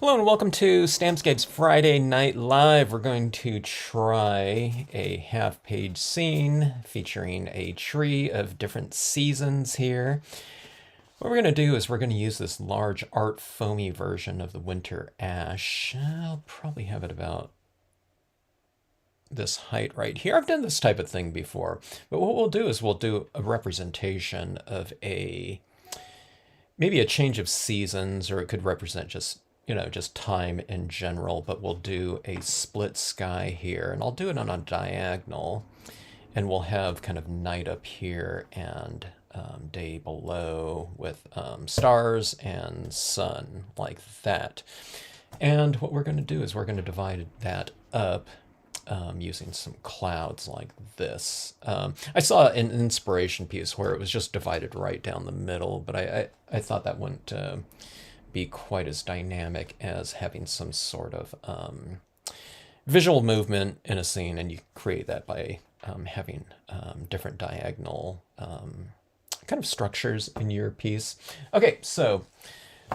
Hello and welcome to Stampscapes Friday Night Live. We're going to try a half-page scene featuring a tree of different seasons here. What we're going to do is we're going to use this large ArtFoamie version of the Winter Ash. I'll probably have it about this height right here. I've done this type of thing before, but what we'll do is we'll do a representation of maybe a change of seasons, or it could represent just time in general, but we'll do a split sky here, and I'll do it on a diagonal, and we'll have kind of night up here and day below with stars and sun like that. And what we're going to do is we're going to divide that up using some clouds like this. I saw an inspiration piece where it was just divided right down the middle, but I thought that wouldn't be quite as dynamic as having some sort of visual movement in a scene, and you create that by having different diagonal kind of structures in your piece. Okay, so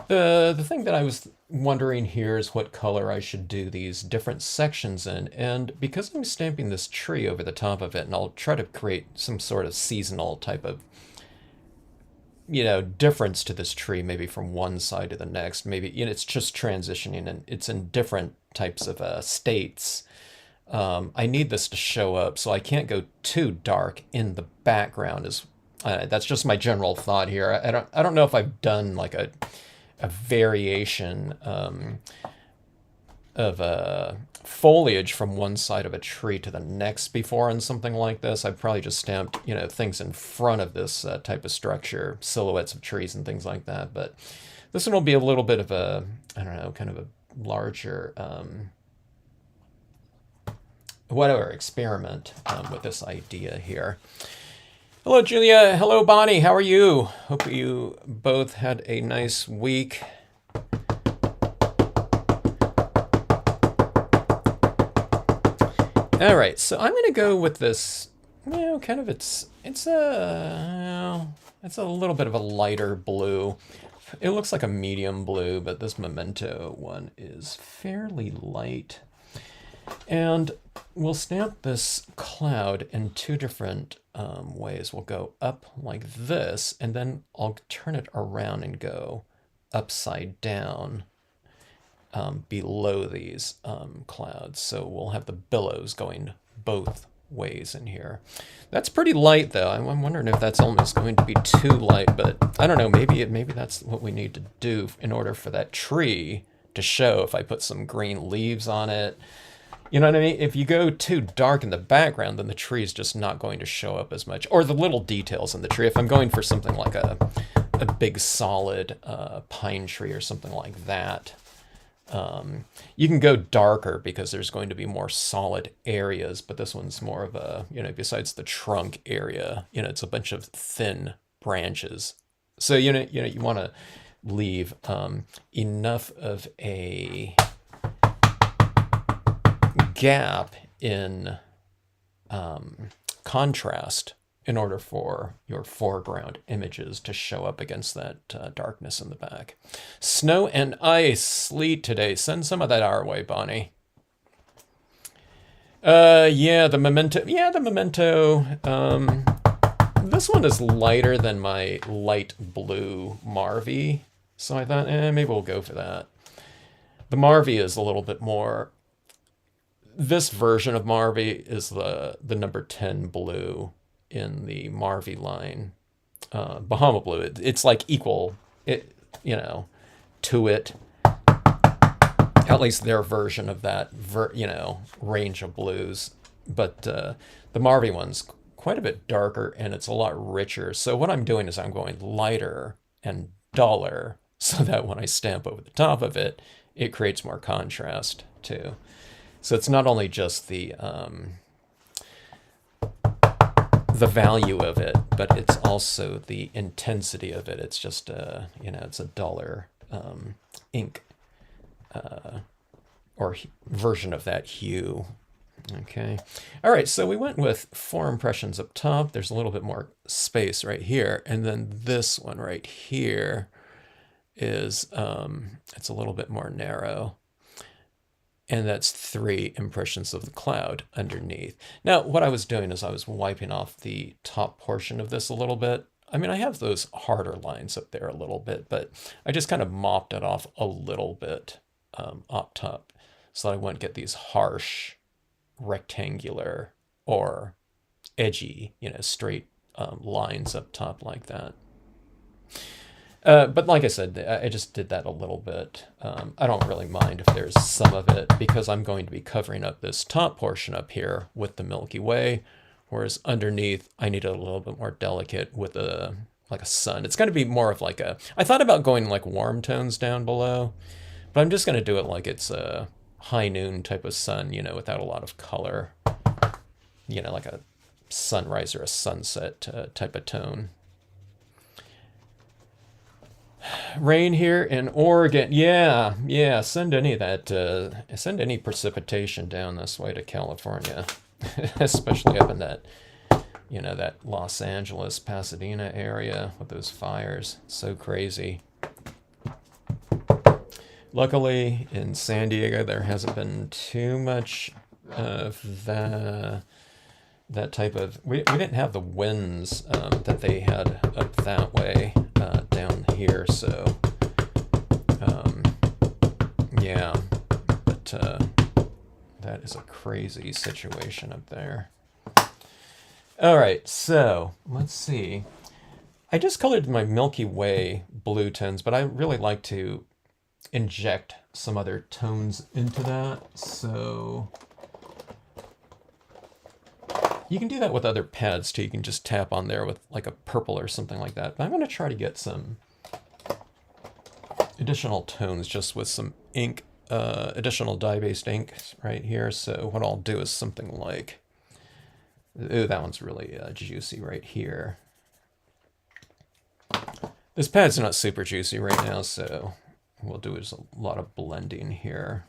the thing that I was wondering here is what color I should do these different sections in, and because I'm stamping this tree over the top of it, and I'll try to create some sort of seasonal type of difference to this tree, maybe from one side to the next. Maybe it's just transitioning and it's in different types of states. I need this to show up, so I can't go too dark in the background. That's just my general thought here. I don't know if I've done like a variation of foliage from one side of a tree to the next before and something like this. I've probably just stamped, things in front of this type of structure, silhouettes of trees and things like that. But this one will be a little bit of a, I don't know, kind of a larger, experiment with this idea here. Hello, Julia. Hello, Bonnie. How are you? Hope you both had a nice week. All right, so I'm going to go with this. Kind of it's a little bit of a lighter blue. It looks like a medium blue, but this Memento one is fairly light. And we'll stamp this cloud in two different ways. We'll go up like this, and then I'll turn it around and go upside down below these clouds. So we'll have the billows going both ways in here. That's pretty light, though. I'm wondering if that's almost going to be too light, but I don't know. Maybe that's what we need to do in order for that tree to show. If I put some green leaves on it, you know what I mean? If you go too dark in the background, then the tree is just not going to show up as much, or the little details in the tree. If I'm going for something like a big solid pine tree or something like that, you can go darker because there's going to be more solid areas, but this one's more of a, besides the trunk area, it's a bunch of thin branches. So, you want to leave enough of a gap in contrast in order for your foreground images to show up against that darkness in the back. Snow and ice, sleet today. Send some of that our way, Bonnie. Yeah, the Memento. This one is lighter than my light blue Marvy, so I thought, maybe we'll go for that. The Marvy is a little bit more. This version of Marvy is the number 10 blue in the Marvy line. Bahama blue, it's like equal, to it. At least their version of that, range of blues. But the Marvy one's quite a bit darker, and it's a lot richer. So what I'm doing is I'm going lighter and duller, so that when I stamp over the top of it, it creates more contrast too. So it's not only just the value of it, but it's also the intensity of it. It's just it's a duller ink or version of that hue. Okay. All right, so we went with 4 impressions up top. There's a little bit more space right here, and then this one right here is it's a little bit more narrow. And that's 3 impressions of the cloud underneath. Now, what I was doing is I was wiping off the top portion of this a little bit. I mean, I have those harder lines up there a little bit, but I just kind of mopped it off a little bit up top so that I wouldn't get these harsh, rectangular, or edgy, straight lines up top like that. But like I said, I just did that a little bit. I don't really mind if there's some of it because I'm going to be covering up this top portion up here with the Milky Way, whereas underneath I need it a little bit more delicate with like a sun. It's going to be more of like I thought about going like warm tones down below, but I'm just going to do it like it's a high noon type of sun, without a lot of color, like a sunrise or a sunset type of tone. Rain here in Oregon. Yeah. Send any of that. Send any precipitation down this way to California, especially up in that, that Los Angeles, Pasadena area with those fires. So crazy. Luckily, in San Diego, there hasn't been too much of that type of. We didn't have the winds that they had up that way. Down here, so yeah, but that is a crazy situation up there. All right, so let's see. I just colored my Milky Way blue tones, but I really like to inject some other tones into that, so you can do that with other pads too. You can just tap on there with like a purple or something like that. But I'm going to try to get some additional tones just with some ink, additional dye-based ink right here. So what I'll do is something like, ooh, that one's really juicy right here. This pad's not super juicy right now, so what we'll do is a lot of blending here.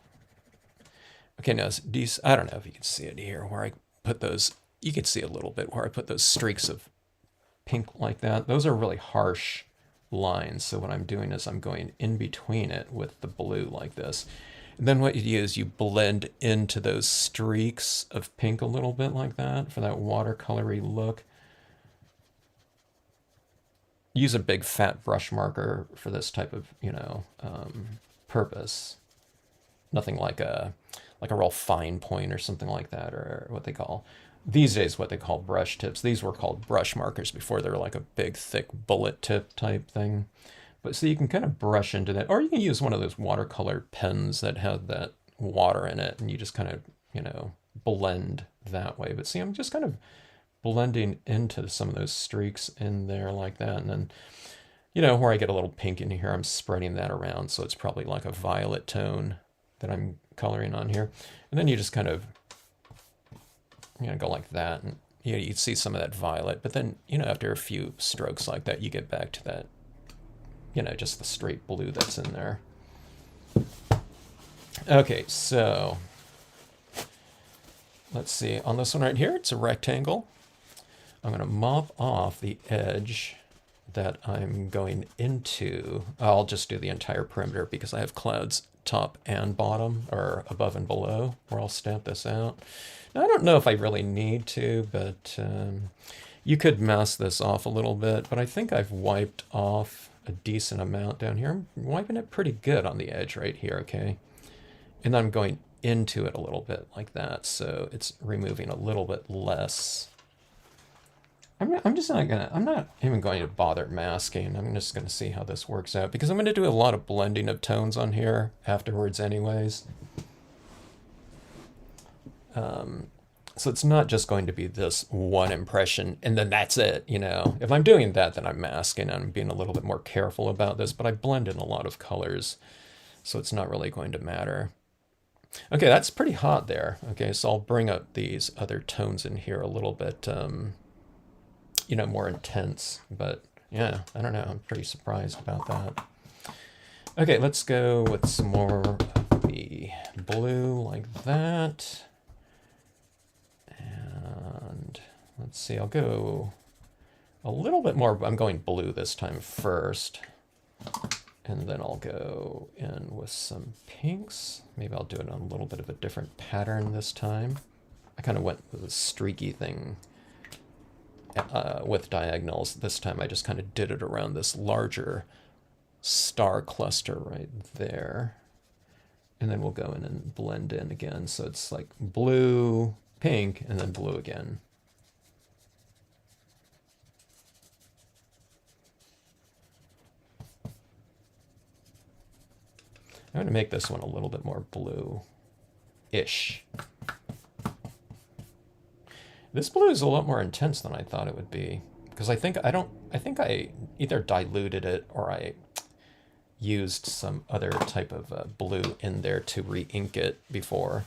Okay, now these, I don't know if you can see it here where I put those. You can see a little bit where I put those streaks of pink like that. Those are really harsh lines. So what I'm doing is I'm going in between it with the blue like this. And then what you do is you blend into those streaks of pink a little bit like that for that watercolory look. Use a big fat brush marker for this type of, purpose. Nothing like a real fine point or something like that, or what they call these days what they call brush tips. These were called brush markers before. They were like a big thick bullet tip type thing. But so you can kind of brush into that, or you can use one of those watercolor pens that have that water in it, and you just kind of blend that way. But see, I'm just kind of blending into some of those streaks in there like that, and then where I get a little pink in here, I'm spreading that around, so it's probably like a violet tone that I'm coloring on here. And then you just kind of go like that, and you see some of that violet, but then after a few strokes like that, you get back to that just the straight blue that's in there. Okay, so let's see, on this one right here, it's a rectangle. I'm going to mop off the edge that I'm going into. I'll just do the entire perimeter because I have clouds top and bottom, or above and below, where I'll stamp this out. Now, I don't know if I really need to, but you could mask this off a little bit, but I think I've wiped off a decent amount down here. I'm wiping it pretty good on the edge right here, okay? And then I'm going into it a little bit like that, so it's removing a little bit less. I'm not even going to bother masking. I'm just going to see how this works out, because I'm going to do a lot of blending of tones on here afterwards anyways. So it's not just going to be this one impression and then that's it, If I'm doing that, then I'm masking. I'm being a little bit more careful about this, but I blend in a lot of colors, so it's not really going to matter. Okay, that's pretty hot there. Okay, so I'll bring up these other tones in here a little bit, more intense, but yeah, I don't know. I'm pretty surprised about that. Okay, let's go with some more of the blue like that. And let's see, I'll go a little bit more. I'm going blue this time first. And then I'll go in with some pinks. Maybe I'll do it on a little bit of a different pattern this time. I kind of went with a streaky thing with diagonals. This time I just kind of did it around this larger star cluster right there. And then we'll go in and blend in again. So it's like blue, pink, and then blue again. I'm going to make this one a little bit more blue-ish. This blue is a lot more intense than I thought it would be, because I think I either diluted it or I used some other type of blue in there to re-ink it before.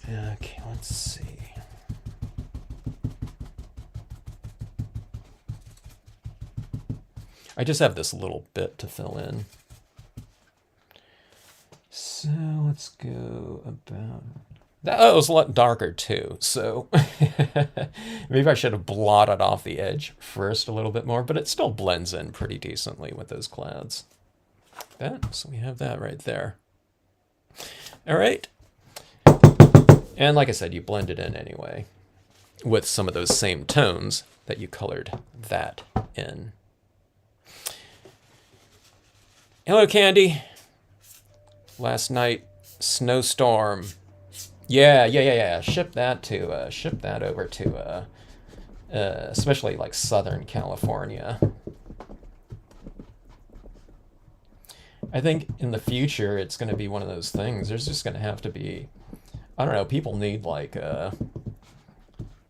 Okay, let's see. I just have this little bit to fill in. So let's go about that. Oh, it was a lot darker too. So maybe I should have blotted off the edge first a little bit more, but it still blends in pretty decently with those clouds. So we have that right there. All right. And like I said, you blend it in anyway with some of those same tones that you colored that in. Hello, Candy. Last night, snowstorm. Yeah. Ship that over to, especially like Southern California. I think in the future, it's going to be one of those things. There's just going to have to be, I don't know, people need like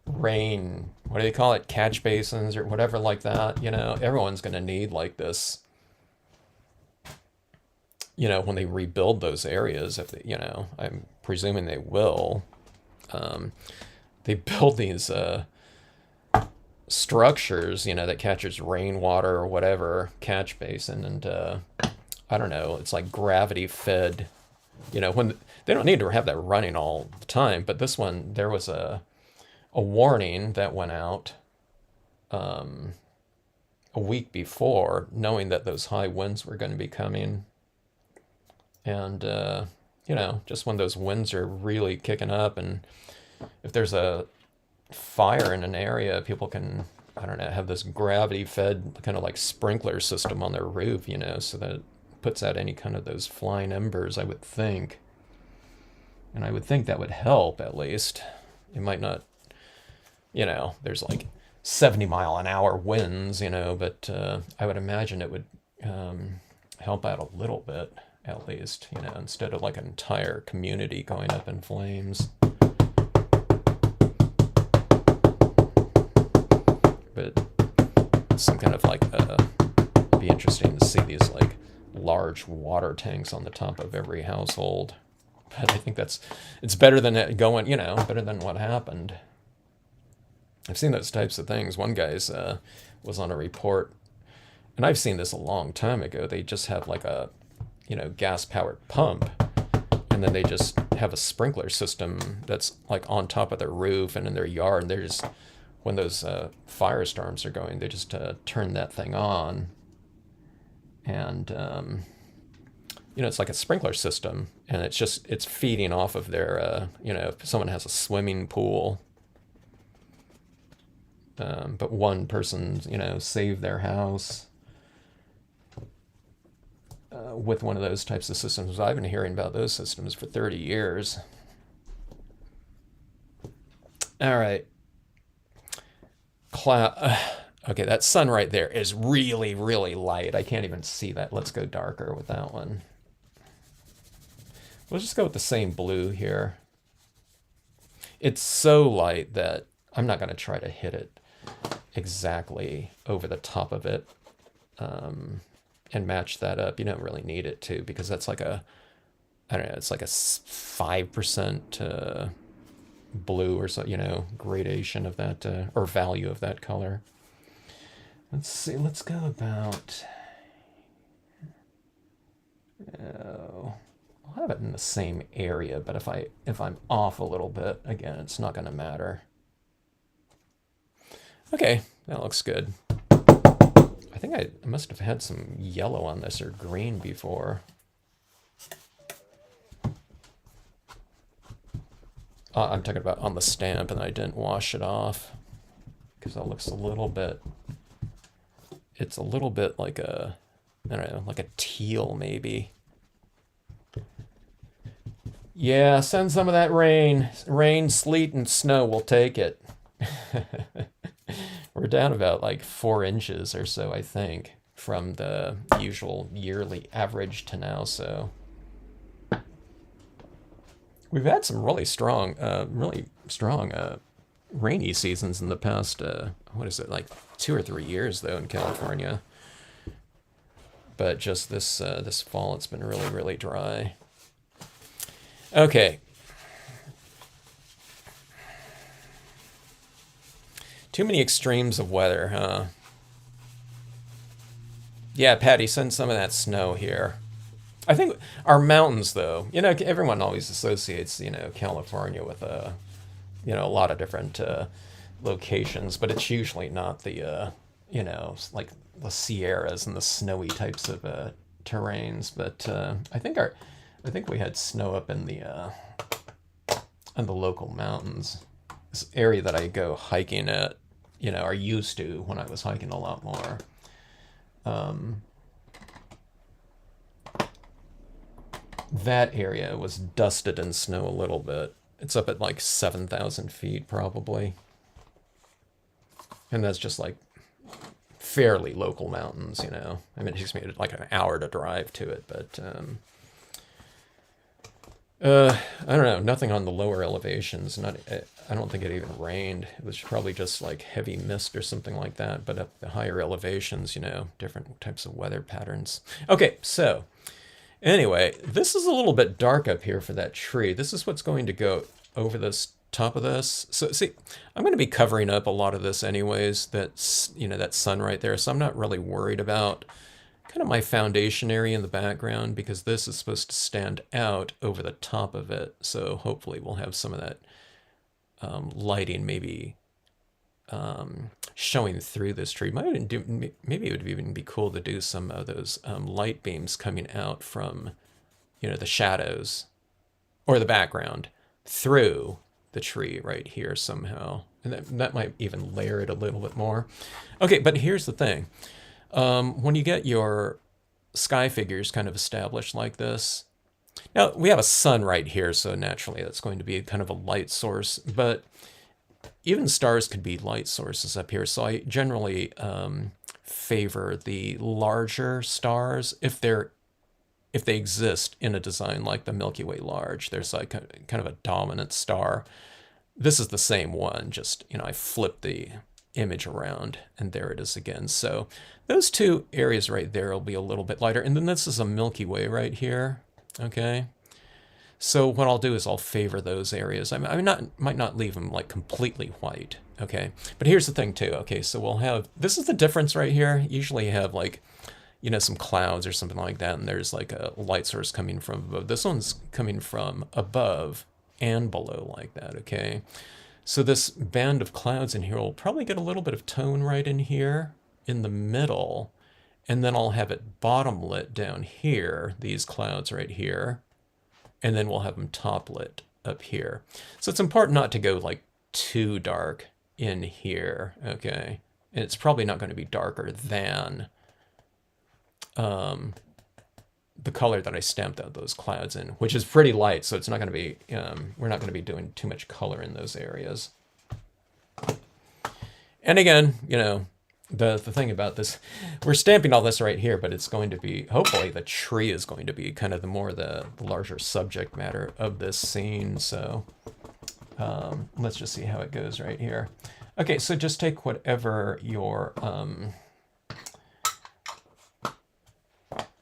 rain, what do they call it? Catch basins or whatever like that. You know, everyone's going to need like this. You know, when they rebuild those areas, if they, you know, I'm presuming they will, they build these structures, you know, that catches rainwater or whatever, catch basin, and I don't know, it's like gravity fed, you know, when they don't need to have that running all the time, but this one, there was a warning that went out a week before, knowing that those high winds were going to be coming. And, you know, just when those winds are really kicking up, and if there's a fire in an area, people can, I don't know, have this gravity-fed kind of like sprinkler system on their roof, you know, so that it puts out any kind of those flying embers, I would think. And I would think that would help, at least. It might not, you know, there's like 70-mile-an-hour winds, you know, but I would imagine it would help out a little bit. At least, you know, instead of like an entire community going up in flames. But some kind of like, it'd be interesting to see these like large water tanks on the top of every household. But I think it's better than it going, you know, better than what happened. I've seen those types of things. One guy's was on a report, and I've seen this a long time ago. They just have like a, you know, gas-powered pump, and then they just have a sprinkler system that's like on top of their roof and in their yard, and they're just, when those firestorms are going, they just turn that thing on, and you know, it's like a sprinkler system, and it's feeding off of their, you know, if someone has a swimming pool, but one person, you know, saved their house. With one of those types of systems. I've been hearing about those systems for 30 years. All right. Okay, that sun right there is really, really light. I can't even see that. Let's go darker with that one. We'll just go with the same blue here. It's so light that I'm not going to try to hit it exactly over the top of it. And match that up. You don't really need it to, because that's like a, I don't know, it's like a 5% blue or so, you know, gradation of that, or value of that color. Let's see, let's go about, I'll have it in the same area, but if I'm off a little bit, again, it's not going to matter. Okay, that looks good. I think I must have had some yellow on this or green before. I'm talking about on the stamp, and I didn't wash it off because that looks a little bit, it's a little bit like a, I don't know, like a teal maybe. Yeah, send some of that rain. Rain, sleet, and snow, we'll take it. We're down about like 4 inches or so, I think, from the usual yearly average to now, so. We've had some really strong rainy seasons in the past, what is it, like 2 or 3 years, though, in California. But just this fall, it's been really, really dry. Okay. Too many extremes of weather, huh? Yeah, Patty, send some of that snow here. I think our mountains, though, you know, everyone always associates, you know, California with you know, a lot of different locations, but it's usually not the, you know, like the Sierras and the snowy types of terrains. But I think we had snow up in the local mountains. This area that I go hiking at, you know, or used to when I was hiking a lot more. That area was dusted in snow a little bit. It's up at like 7,000 feet probably. And that's just like fairly local mountains, you know. I mean, it takes me like an hour to drive to it, but I don't know, nothing on the lower elevations. I don't think it even rained. It was probably just like heavy mist or something like that, but up the higher elevations, you know, different types of weather patterns. Okay, so anyway, this is a little bit dark up here for that tree. This is what's going to go over this top of this. So see, I'm going to be covering up a lot of this anyways, that's, you know, that sun right there. So I'm not really worried about kind of my foundation area in the background because this is supposed to stand out over the top of it. So hopefully we'll have some of that lighting maybe showing through this tree. Maybe it would even be cool to do some of those light beams coming out from, you know, the shadows or the background through the tree right here somehow. And that might even layer it a little bit more. Okay, but here's the thing. When you get your sky figures kind of established like this, now we have a sun right here, so naturally that's going to be kind of a light source, but even stars could be light sources up here. So I generally favor the larger stars if they exist in a design like the Milky Way Large. There's like kind of a dominant star. This is the same one, just, you know, I flipped the image around and there it is again. So those two areas right there will be a little bit lighter. And then this is a Milky Way right here. Okay. So what I'll do is I'll favor those areas. I might not leave them like completely white. Okay. But here's the thing too. Okay. So we'll have, this is the difference right here. Usually you have like, you know, some clouds or something like that. And there's like a light source coming from above. This one's coming from above and below like that. Okay. So this band of clouds in here will probably get a little bit of tone right in here in the middle. And then I'll have it bottom lit down here, these clouds right here. And then we'll have them top lit up here. So it's important not to go like too dark in here, okay? And it's probably not going to be darker than the color that I stamped out those clouds in, which is pretty light, so it's not going to be, we're not going to be doing too much color in those areas. And again, you know, the thing about this, we're stamping all this right here, but it's going to be, hopefully the tree is going to be kind of the larger subject matter of this scene. So let's just see how it goes right here. Okay, so just take whatever your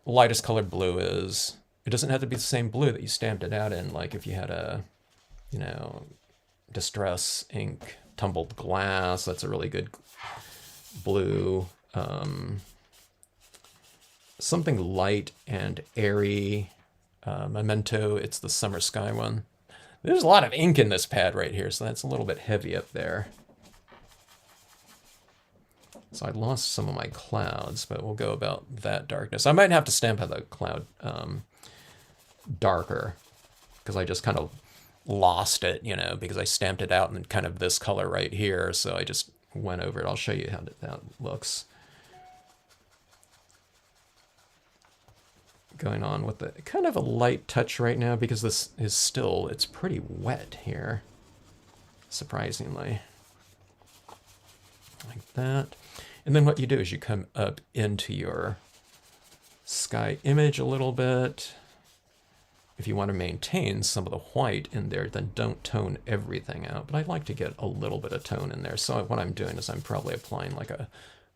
lightest colored blue is. It doesn't have to be the same blue that you stamped it out in, like if you had a, you know, distress ink tumbled glass, that's a really good blue. Something light and airy. Memento, it's the summer sky one. There's a lot of ink in this pad right here, so that's a little bit heavy up there. So I lost some of my clouds, but we'll go about that darkness. I might have to stamp out the cloud darker, because I just kind of lost it, you know, because I stamped it out in kind of this color right here. So I just went over it. I'll show you how that looks. Going on with the kind of a light touch right now, because this is still, it's pretty wet here, surprisingly. Like that. And then what you do is you come up into your sky image a little bit. If you want to maintain some of the white in there, then don't tone everything out. But I'd like to get a little bit of tone in there. So what I'm doing is I'm probably applying like a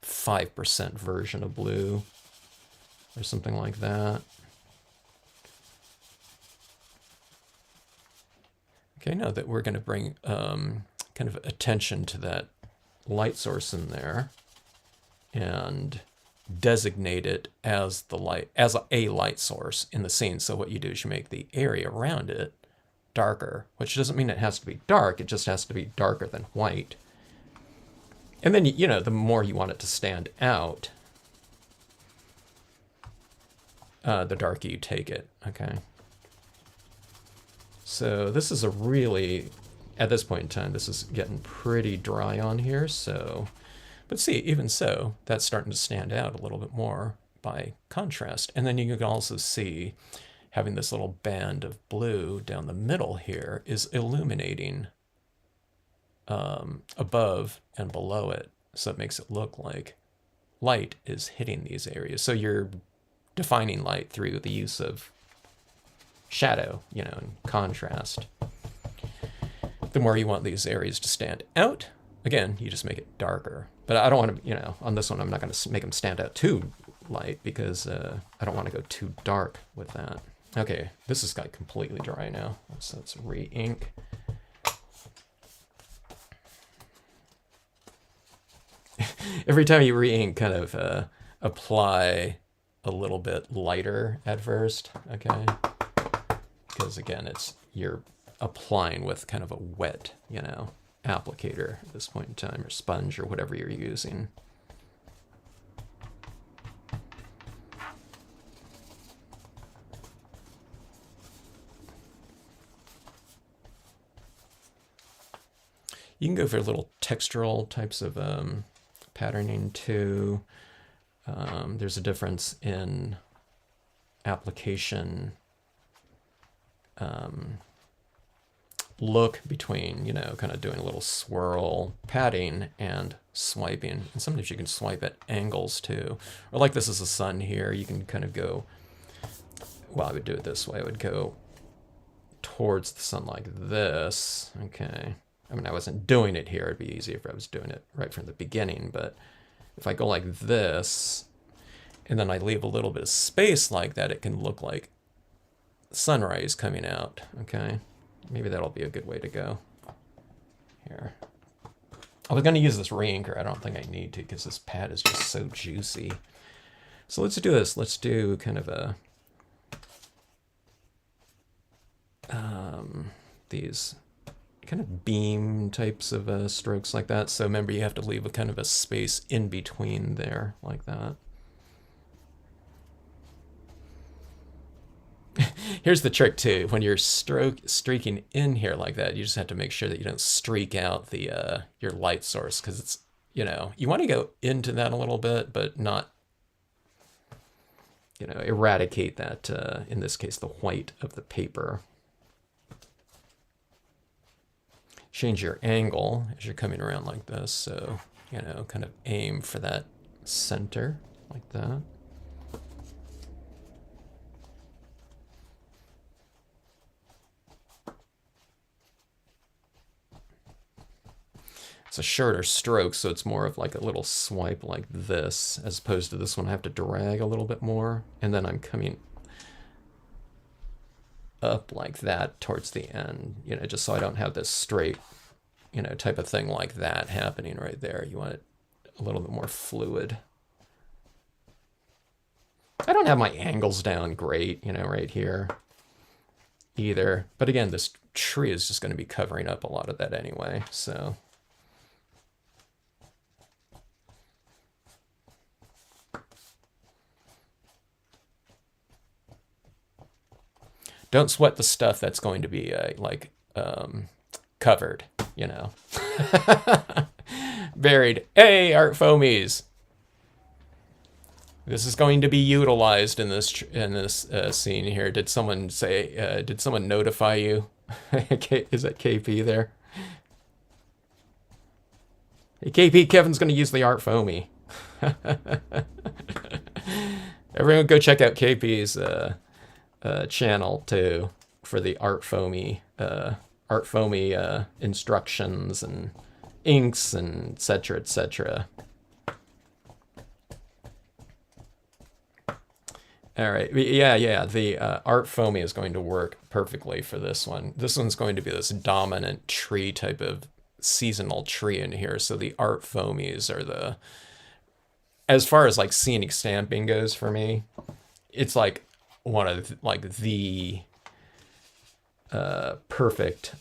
5% version of blue or something like that. Okay, now that we're going to bring kind of attention to that light source in there and designate it as the light, as a light source in the scene. So what you do is you make the area around it darker, which doesn't mean it has to be dark. It just has to be darker than white. And then, you know, the more you want it to stand out, the darker you take it, okay? So this is a really, at this point in time, this is getting pretty dry on here, so, but see, even so, that's starting to stand out a little bit more by contrast. And then you can also see having this little band of blue down the middle here is illuminating above and below it. So it makes it look like light is hitting these areas. So you're defining light through the use of shadow, you know, and contrast. The more you want these areas to stand out, again, you just make it darker. But I don't want to, you know, on this one, I'm not going to make them stand out too light because I don't want to go too dark with that. Okay, this has got completely dry now. So let's re-ink. Every time you re-ink, kind of apply a little bit lighter at first, okay? Because again, you're applying with kind of a wet, you know, applicator at this point in time, or sponge, or whatever you're using. You can go for little textural types of patterning too. There's a difference in application look between, you know, kind of doing a little swirl patting and swiping. And sometimes you can swipe at angles too. Or like this is the sun here, you can kind of go, well, I would do it this way. I would go towards the sun like this, okay? I mean, I wasn't doing it here. It'd be easier if I was doing it right from the beginning, but if I go like this, and then I leave a little bit of space like that, it can look like sunrise coming out, okay? Maybe that'll be a good way to go. Here. I was going to use this re-inker. I don't think I need to because this pad is just so juicy. So let's do this. Let's do kind of a... these kind of beam types of strokes like that. So remember, you have to leave a kind of a space in between there like that. Here's the trick too. When you're streaking in here like that, you just have to make sure that you don't streak out the your light source, because it's, you know, you want to go into that a little bit, but not, you know, eradicate that, in this case, the white of the paper. Change your angle as you're coming around like this. So, you know, kind of aim for that center like that. It's a shorter stroke, so it's more of like a little swipe like this, as opposed to this one I have to drag a little bit more. And then I'm coming up like that towards the end, you know, just so I don't have this straight, you know, type of thing like that happening right there. You want it a little bit more fluid. I don't have my angles down great, you know, right here either. But again, this tree is just going to be covering up a lot of that anyway, so... don't sweat the stuff that's going to be like covered, you know. Buried. Hey, ArtFoamies. This is going to be utilized in this scene here. Did someone say? Did someone notify you? Is that KP there? Hey, KP, Kevin's going to use the ArtFoamie. Everyone, go check out KP's channel too for the ArtFoamie instructions and inks and etc. etc. All right, yeah. The ArtFoamie is going to work perfectly for this one. This one's going to be this dominant tree type of seasonal tree in here. So the ArtFoamies are the, as far as like scenic stamping goes for me, it's like one of like the perfect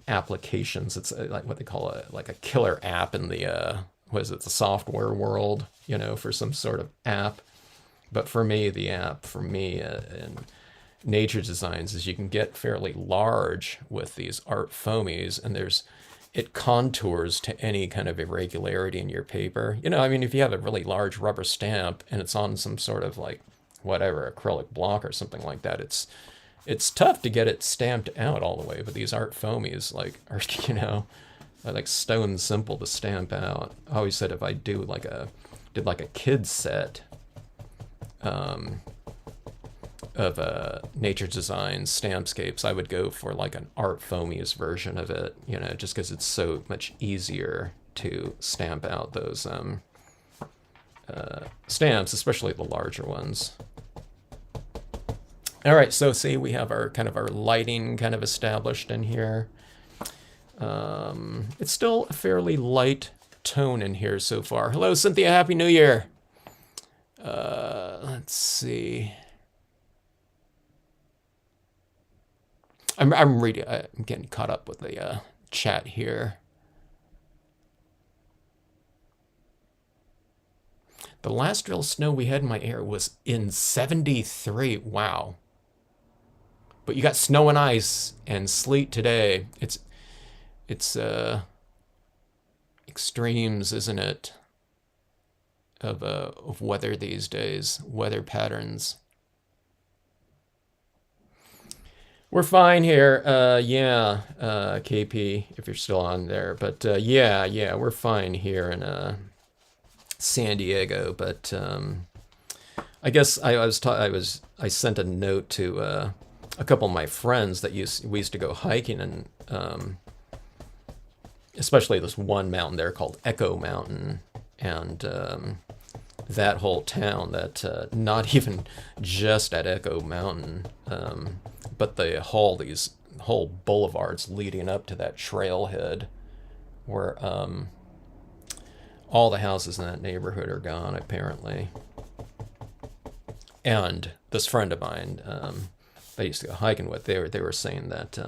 applications. It's like what they call like a killer app in the what is it, the software world, you know, for some sort of app. But for me, the app for me in nature designs is you can get fairly large with these ArtFoamies, and it contours to any kind of irregularity in your paper. You know, I mean, if you have a really large rubber stamp and it's on some sort of like whatever acrylic block or something like that, it's tough to get it stamped out all the way. But these ArtFoamies like are, you know, are like stone simple to stamp out. I always said if I did like a kid's set of nature design Stampscapes, I would go for like an ArtFoamie's version of it, you know, just because it's so much easier to stamp out those stamps, especially the larger ones. All right, so see, we have our kind of our lighting kind of established in here. It's still a fairly light tone in here so far. Hello, Cynthia, Happy New Year. Let's see. I'm getting caught up with the chat here. The last real snow we had in my area was in 73. Wow. But you got snow and ice and sleet today. It's extremes, isn't it? Of weather these days, weather patterns. We're fine here. Yeah, KP, if you're still on there. But yeah, we're fine here in San Diego. But I guess I sent a note to a couple of my friends that we used to go hiking, and especially this one mountain there called Echo Mountain, and that whole town, that not even just at Echo Mountain, but these whole boulevards leading up to that trailhead, where all the houses in that neighborhood are gone apparently. And this friend of mine, I used to go hiking with, they were saying that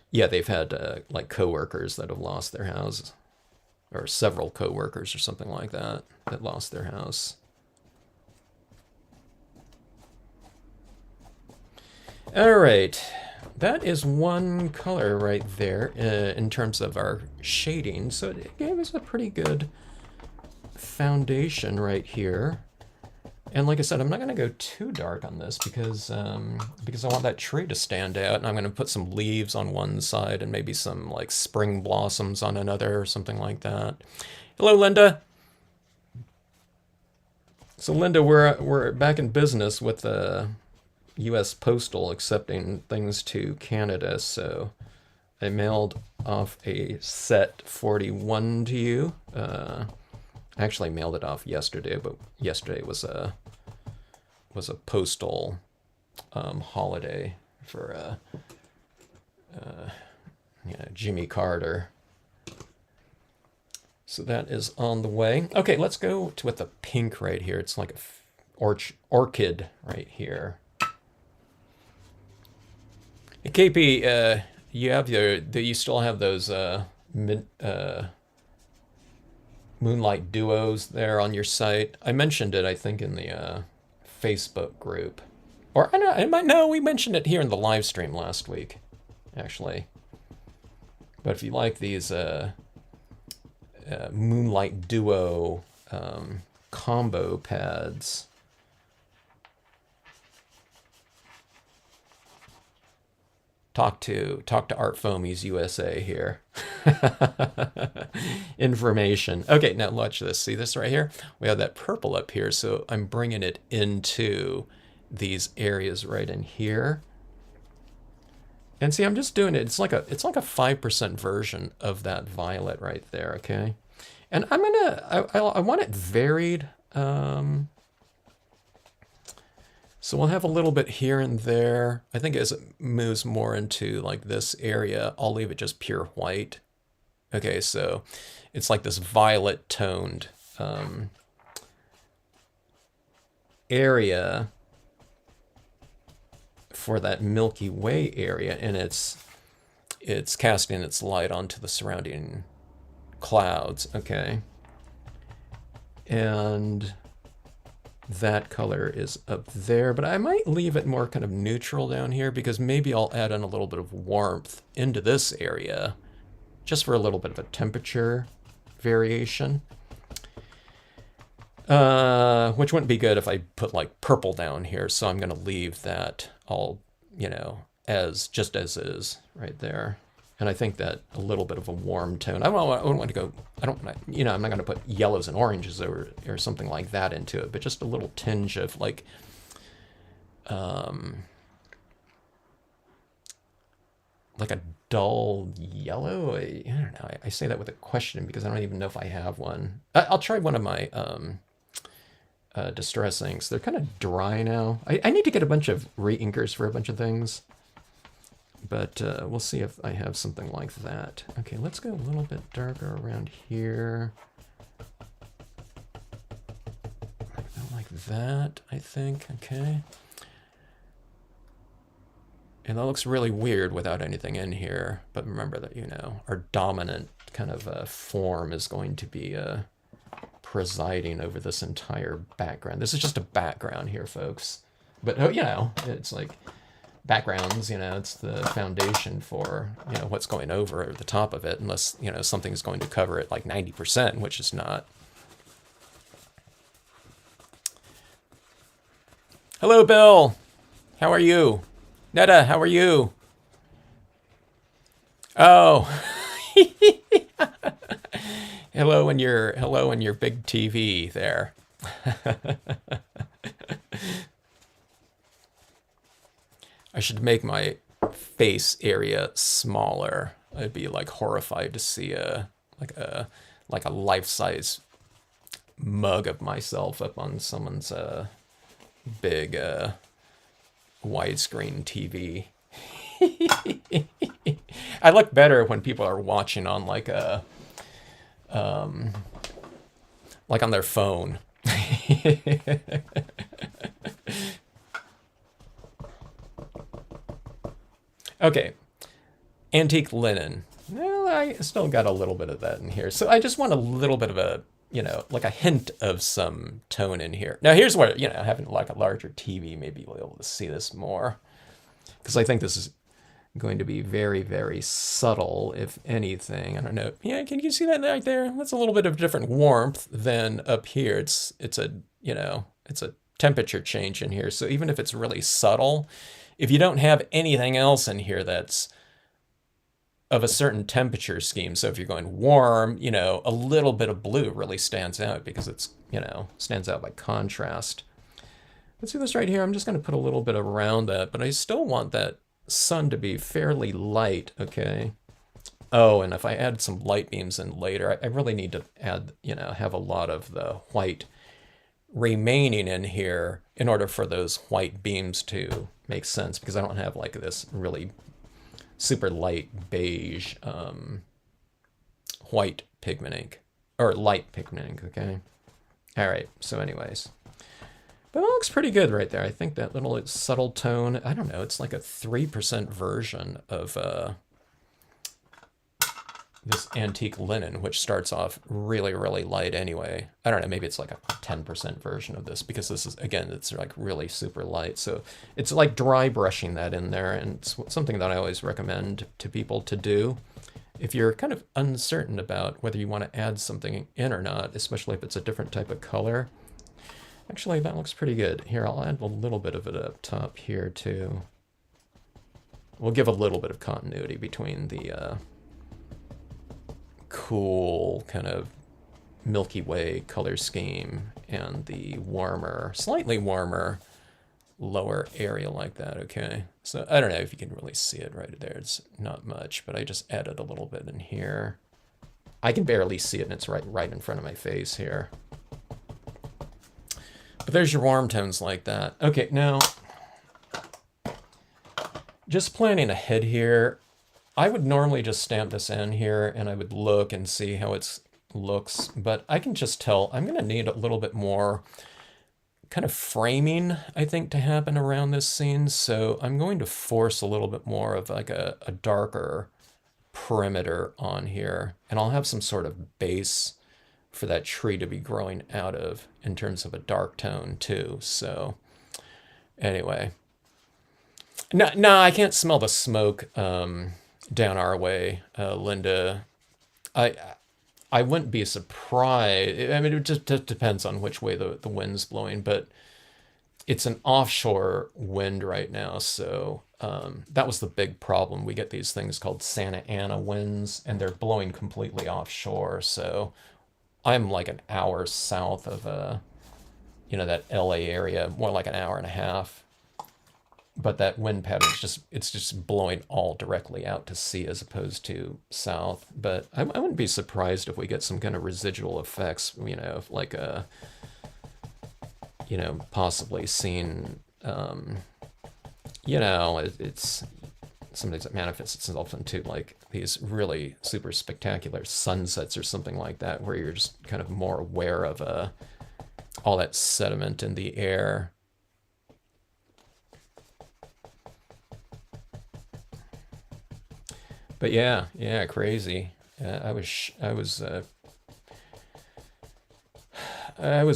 yeah, they've had like coworkers that have lost their houses, or several coworkers or something like that lost their house. All right, that is one color right there in terms of our shading. So it gave us a pretty good foundation right here. And like I said, I'm not going to go too dark on this because I want that tree to stand out, and I'm going to put some leaves on one side and maybe some like spring blossoms on another or something like that. Hello, Linda. So Linda, we're back in business with the U.S. Postal accepting things to Canada. So I mailed off a set 41 to you. I actually mailed it off yesterday, but yesterday was a postal holiday for Jimmy Carter. So that is on the way. Okay, let's go with the pink right here. It's like a orchid right here. Hey, KP, you still have those Moonlight duos there on your site? I mentioned it, I think, in the Facebook group. Or I don't know, it might, no, we mentioned it here in the live stream last week, actually. But if you like these Moonlight Duo combo pads, talk to ArtFoamie's USA here. Information. Okay, now watch this. See this right here? We have that purple up here, so I'm bringing it into these areas right in here. And see, I'm just doing it. It's like a 5% version of that violet right there. Okay, and I want it varied. So we'll have a little bit here and there. I think as it moves more into like this area, I'll leave it just pure white. Okay, so it's like this violet toned area for that Milky Way area, and it's casting its light onto the surrounding clouds. Okay, and that color is up there, but I might leave it more kind of neutral down here because maybe I'll add in a little bit of warmth into this area just for a little bit of a temperature variation. Which wouldn't be good if I put like purple down here, so I'm going to leave that all, you know, as just as is right there. And I think that a little bit of a warm tone. I don't want to go, you know, I'm not going to put yellows and oranges or something like that into it, but just a little tinge of like, like a dull yellow. I don't know. I say that with a question because I don't even know if I have one. I'll try one of my Distress inks. They're kind of dry now. I need to get a bunch of re-inkers for a bunch of things. But we'll see if I have something like that. Okay, let's go a little bit darker around here. Like that, I think. Okay. And that looks really weird without anything in here. But remember that, you know, our dominant kind of form is going to be presiding over this entire background. This is just a background here, folks. But, you know, it's like backgrounds, you know, it's the foundation for, you know, what's going over the top of it, unless, you know, something's going to cover it like 90%, which is not. Hello, Bill. How are you? Netta, how are you? Oh. hello in your big TV there. I should make my face area smaller. I'd be like horrified to see a life-size mug of myself up on someone's big widescreen TV. I look better when people are watching on like a like on their phone. Okay, antique linen. Well, I still got a little bit of that in here. So I just want a little bit of a, you know, like a hint of some tone in here. Now here's where, you know, having like a larger TV, maybe you'll be able to see this more. Because I think this is going to be very, very subtle, if anything. I don't know. Yeah, can you see that right there? That's a little bit of different warmth than up here. It's a, you know, it's a temperature change in here. So even if it's really subtle, if you don't have anything else in here that's of a certain temperature scheme, so if you're going warm, you know, a little bit of blue really stands out because it's, you know, stands out by contrast. Let's do this right here. I'm just going to put a little bit around that, but I still want that sun to be fairly light, okay? Oh, and if I add some light beams in later, I really need to add, you know, have a lot of the white remaining in here in order for those white beams to make sense, because I don't have like this really super light beige white pigment ink, or light pigment ink, okay? All right, so anyways. But it looks pretty good right there. I think that little subtle tone, I don't know, it's like a 3% version of this antique linen, which starts off really, really light anyway. I don't know, maybe it's like a 10% version of this, because this is, again, it's like really super light. So it's like dry brushing that in there, and it's something that I always recommend to people to do. If you're kind of uncertain about whether you want to add something in or not, especially if it's a different type of color. Actually, that looks pretty good. Here, I'll add a little bit of it up top here too. We'll give a little bit of continuity between the cool kind of Milky Way color scheme and the warmer, slightly warmer lower area like that. Okay, so I don't know if you can really see it right there. It's not much, but I just added a little bit in here. I can barely see it, and it's right in front of my face here. But there's your warm tones like that. Okay, now just planning ahead here, I would normally just stamp this in here and I would look and see how it looks, but I can just tell I'm going to need a little bit more kind of framing, I think, to happen around this scene. So I'm going to force a little bit more of like a darker perimeter on here, and I'll have some sort of base for that tree to be growing out of in terms of a dark tone too. So anyway, no, I can't smell the smoke down our way, Linda. I wouldn't be surprised. I mean, it just depends on which way the wind's blowing, but it's an offshore wind right now. So that was the big problem. We get these things called Santa Ana winds, and they're blowing completely offshore. So I'm like an hour south of, that LA area, more like an hour and a half. But that wind pattern is it's just blowing all directly out to sea as opposed to south. But I wouldn't be surprised if we get some kind of residual effects, like a, possibly seen, it's something that manifests itself into like these really super spectacular sunsets or something like that, where you're just kind of more aware of all that sediment in the air. But yeah, crazy. I was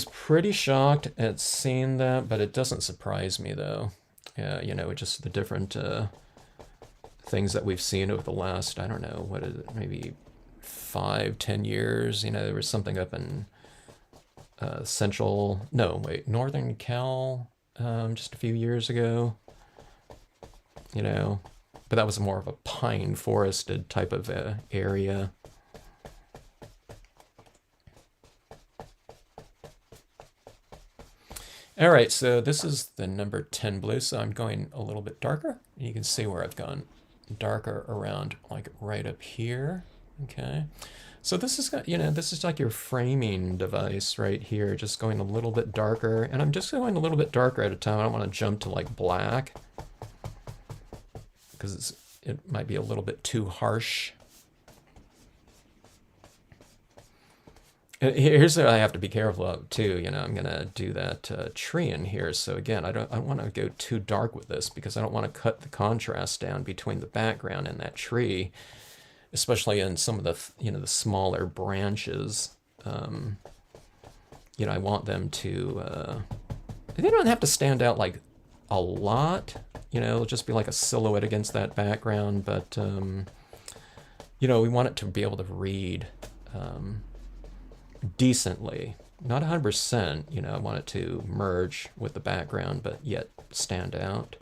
pretty shocked at seeing that, but it doesn't surprise me though. Just the different things that we've seen over the last, I don't know, what is it, maybe 5-10 years. There was something up in Northern Cal just a few years ago. But that was more of a pine forested type of area. All right, so this is the number 10 blue, so I'm going a little bit darker. You can see where I've gone darker around, like right up here. Okay, so this is this is like your framing device right here, just going a little bit darker, and I'm just going a little bit darker at a time. I don't want to jump to like black, because it might be a little bit too harsh. Here's what I have to be careful of too. I'm gonna do that tree in here. So again, I don't want to go too dark with this, because I don't want to cut the contrast down between the background and that tree, especially in some of the the smaller branches. I want them to. They don't have to stand out like a lot. It'll just be like a silhouette against that background, but we want it to be able to read decently, not 100%. I want it to merge with the background, but yet stand out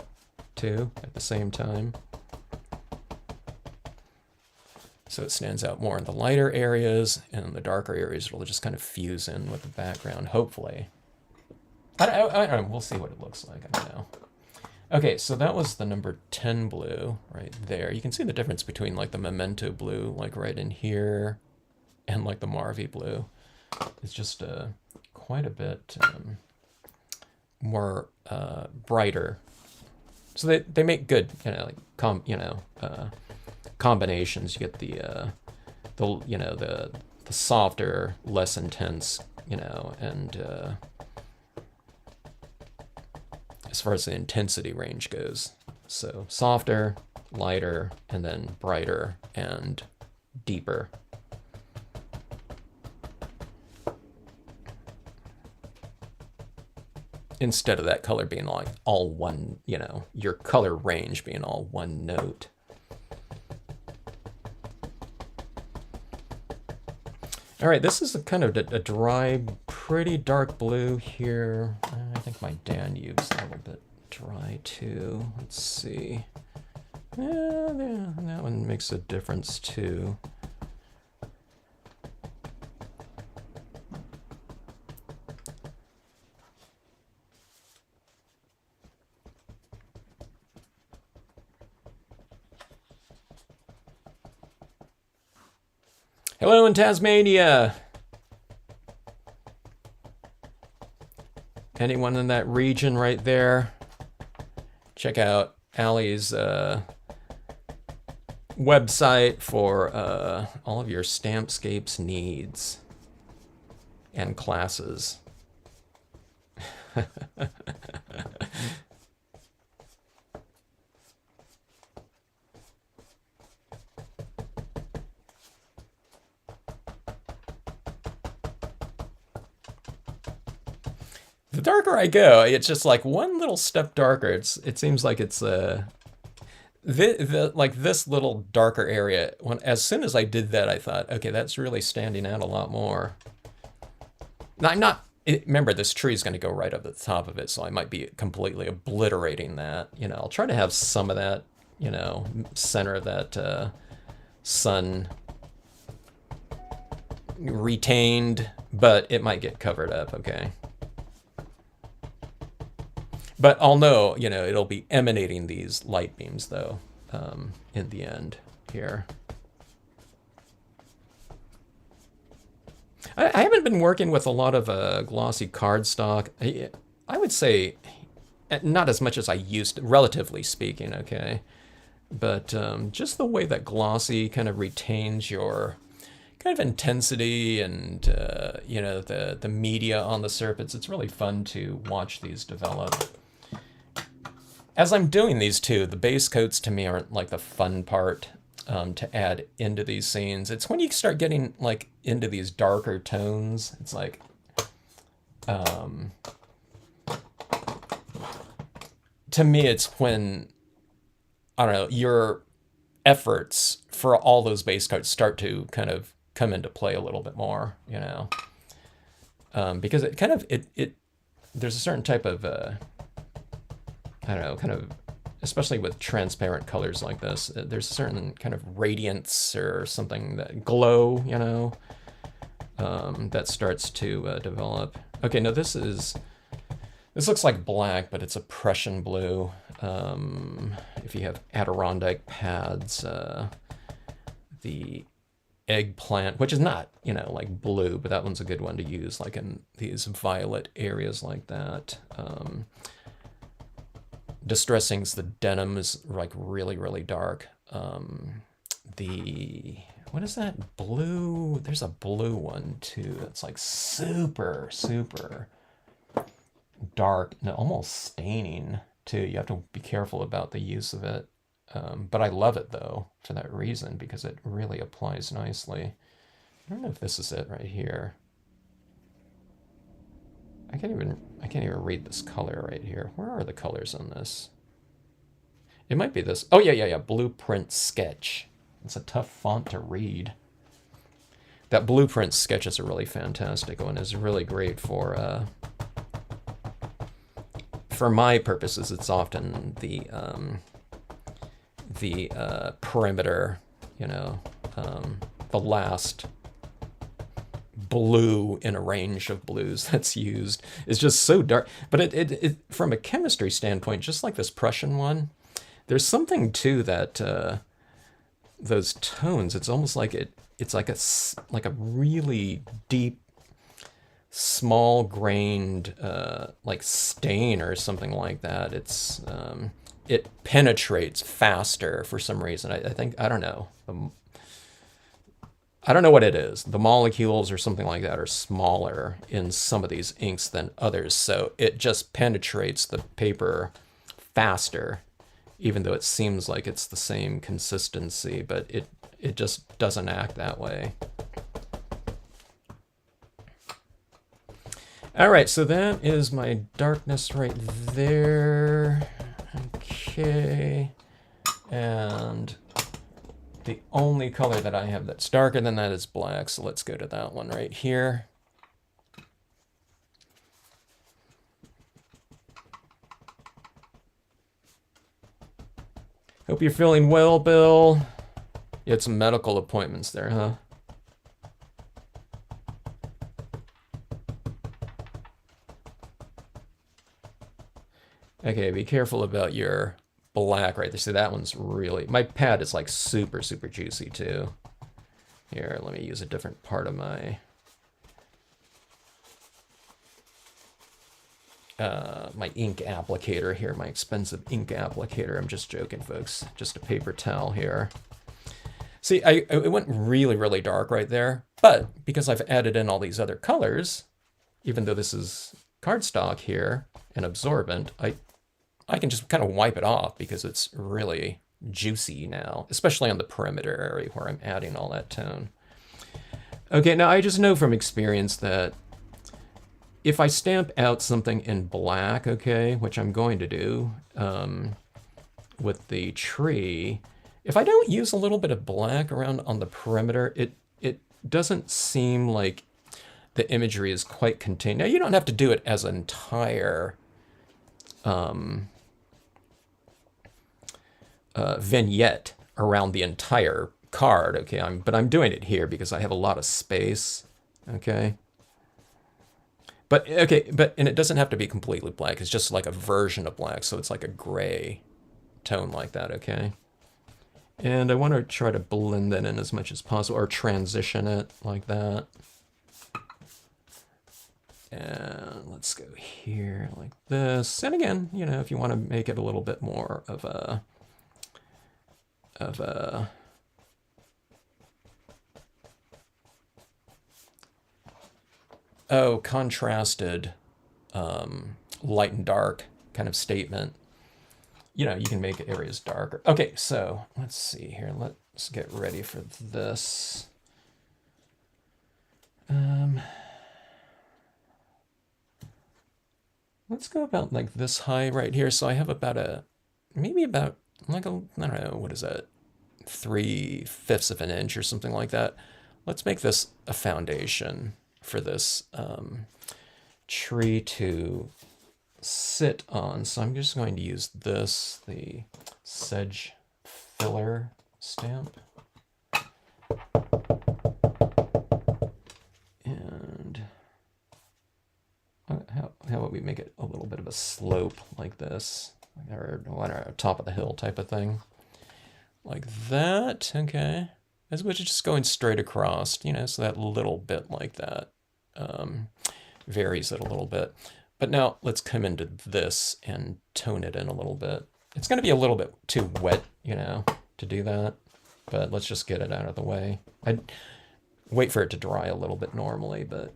too at the same time. So it stands out more in the lighter areas, and in the darker areas it'll just kind of fuse in with the background, hopefully. I don't know, we'll see what it looks like. I don't know. Okay, so that was the number 10 blue right there. You can see the difference between like the Memento blue, like right in here, and like the Marvy blue. It's just quite a bit more brighter. So they make good, combinations. You get the softer, less intense, and as far as the intensity range goes. So softer, lighter, and then brighter and deeper. Instead of that color being like all one, you know, your color range being all one note. All right, this is a kind of a dry, pretty dark blue here. I think my Danube's a little bit dry too. Let's see. Yeah, that one makes a difference too. Hello in Tasmania. Anyone in that region right there? Check out Allie's website for all of your Stampscapes needs and classes. The darker I go, it's just like one little step darker. It seems like it's like this little darker area. As soon as I did that, I thought, okay, that's really standing out a lot more. Now, remember, this tree is going to go right up at the top of it, so I might be completely obliterating that. You know, I'll try to have some of that, you know, center of that sun retained, but it might get covered up. Okay. But I'll know, you know, it'll be emanating these light beams, though, in the end here. I haven't been working with a lot of glossy cardstock. I would say not as much as I used to, relatively speaking, okay? But just the way that glossy kind of retains your kind of intensity and, you know, the media on the surface, it's really fun to watch these develop. As I'm doing these too, the base coats to me aren't like the fun part to add into these scenes. It's when you start getting like into these darker tones, it's like, to me, it's when, I don't know, your efforts for all those base coats start to kind of come into play a little bit more, you know, because it kind of, there's a certain type of, I don't know, kind of, especially with transparent colors like this, there's a certain kind of radiance or something, that glow, you know, that starts to develop. Okay, now this looks like black, but it's a Prussian blue. If you have Adirondack pads, the eggplant, which is not, you know, like blue, but that one's a good one to use, like in these violet areas like that. Distressing's the denim is like really, really dark. What is that blue? There's a blue one too. That's like super, super dark, no, almost staining too. You have to be careful about the use of it. But I love it though, for that reason, because it really applies nicely. I don't know if this is it right here. I can't even read this color right here. Where are the colors on this? It might be this. Oh yeah. Blueprint Sketch. It's a tough font to read. That Blueprint Sketch is a really fantastic one. It's really great for my purposes. It's often the perimeter, you know, the last blue in a range of blues that's used is just so dark. But it from a chemistry standpoint, just like this Prussian one, there's something to that those tones. It's almost like it's like a really deep, small grained like stain or something like that. It's it penetrates faster for some reason. I think, I don't know. I don't know what it is. The molecules or something like that are smaller in some of these inks than others, so it just penetrates the paper faster even though it seems like it's the same consistency, but it just doesn't act that way. All right, so that is my darkness right there. Okay, and the only color that I have that's darker than that is black, so let's go to that one right here. Hope you're feeling well, Bill. You had some medical appointments there, huh? Okay, be careful about your black right there. See, that one's really... My pad is like super, super juicy too. Here, let me use a different part of my... my ink applicator here, my expensive ink applicator. I'm just joking, folks. Just a paper towel here. See, it went really, really dark right there, but because I've added in all these other colors, even though this is cardstock here and absorbent, I can just kind of wipe it off because it's really juicy now, especially on the perimeter area where I'm adding all that tone. Okay, now I just know from experience that if I stamp out something in black, okay, which I'm going to do with the tree, if I don't use a little bit of black around on the perimeter, it doesn't seem like the imagery is quite contained. Now, you don't have to do it as an entire vignette around the entire card, okay? But I'm doing it here because I have a lot of space, okay? But, and it doesn't have to be completely black. It's just like a version of black, so it's like a gray tone like that, okay? And I want to try to blend that in as much as possible, or transition it like that. And let's go here like this. And again, you know, if you want to make it a little bit more of a contrasted light and dark kind of statement, you know, you can make areas darker. Okay, so let's see here. Let's get ready for this. Let's go about like this high right here. So I have about maybe about like I don't know, what is that? 3/5 of an inch or something like that. Let's make this a foundation for this tree to sit on. So I'm just going to use this, the sedge filler stamp. And how about we make it a little bit of a slope like this, or top of the hill type of thing. Like that, okay. As which is just going straight across, you know, so that little bit like that varies it a little bit. But now let's come into this and tone it in a little bit. It's going to be a little bit too wet, you know, to do that, but let's just get it out of the way. I'd wait for it to dry a little bit normally, but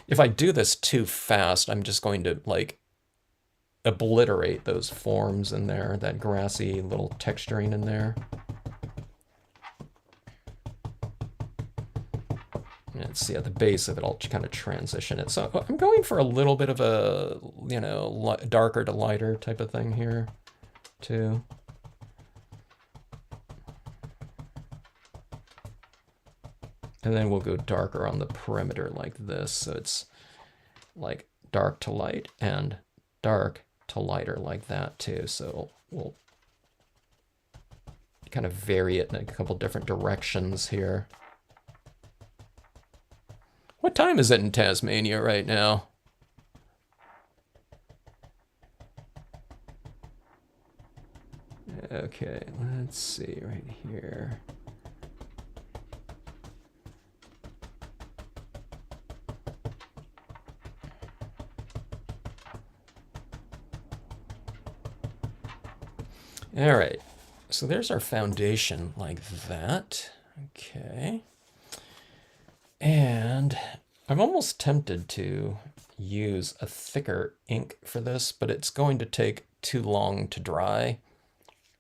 if I do this too fast, I'm just going to like obliterate those forms in there, that grassy little texturing in there. And see at the base of it, I'll kind of transition it. So I'm going for a little bit of a, you know, darker to lighter type of thing here too. And then we'll go darker on the perimeter like this. So it's like dark to light and dark to lighter like that too. So we'll kind of vary it in a couple different directions here. What time is it in Tasmania right now? Okay, let's see right here. All right, So there's our foundation like that. Okay. And I'm almost tempted to use a thicker ink for this, but it's going to take too long to dry.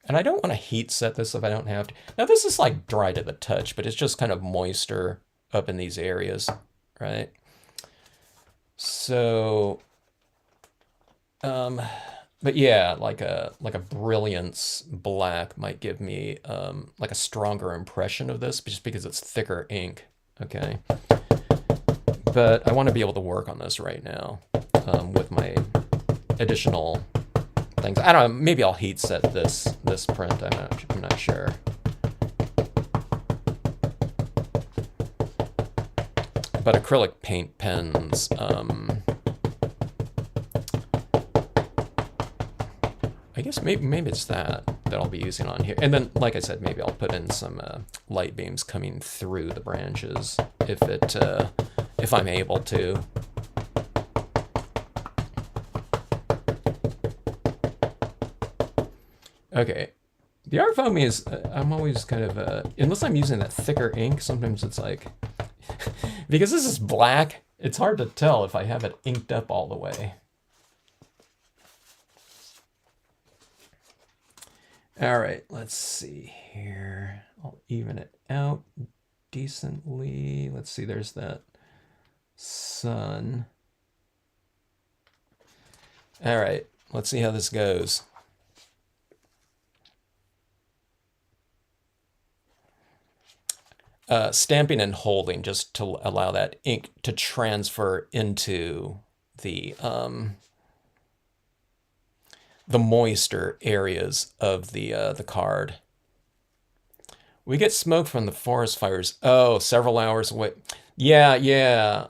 And I don't want to heat set this if I don't have to. Now this is like dry to the touch, but it's just kind of moister up in these areas, right? So, but yeah, like a brilliance black might give me like a stronger impression of this just because it's thicker ink, okay? But I want to be able to work on this right now with my additional things. I don't know, maybe I'll heat set this print, I'm not sure. But acrylic paint pens, I guess maybe it's that I'll be using on here. And then, like I said, maybe I'll put in some light beams coming through the branches if I'm able to. Okay, the ArtFoamie is, I'm always kind of, unless I'm using that thicker ink, sometimes it's like, because this is black, it's hard to tell if I have it inked up all the way. All right, let's see here. I'll even it out decently. Let's see, there's that sun. All right, let's see how this goes. Stamping and holding just to allow that ink to transfer into the moister areas of the card. We get smoke from the forest fires. Oh, several hours away. Yeah.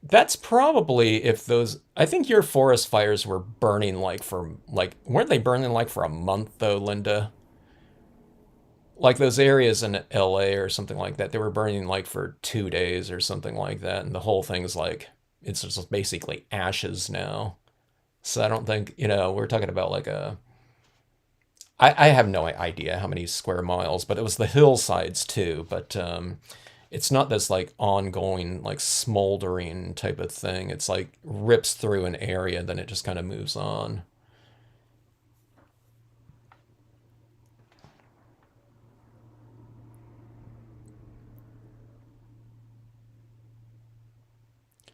That's probably if those. I think your forest fires were burning weren't they burning like for a month though, Linda? Like those areas in LA or something like that, they were burning like for 2 days or something like that, and the whole thing's like, it's just basically ashes now. So I don't think, we're talking about like I have no idea how many square miles, but it was the hillsides too. But it's not this like ongoing, like smoldering type of thing. It's like rips through an area, then it just kind of moves on.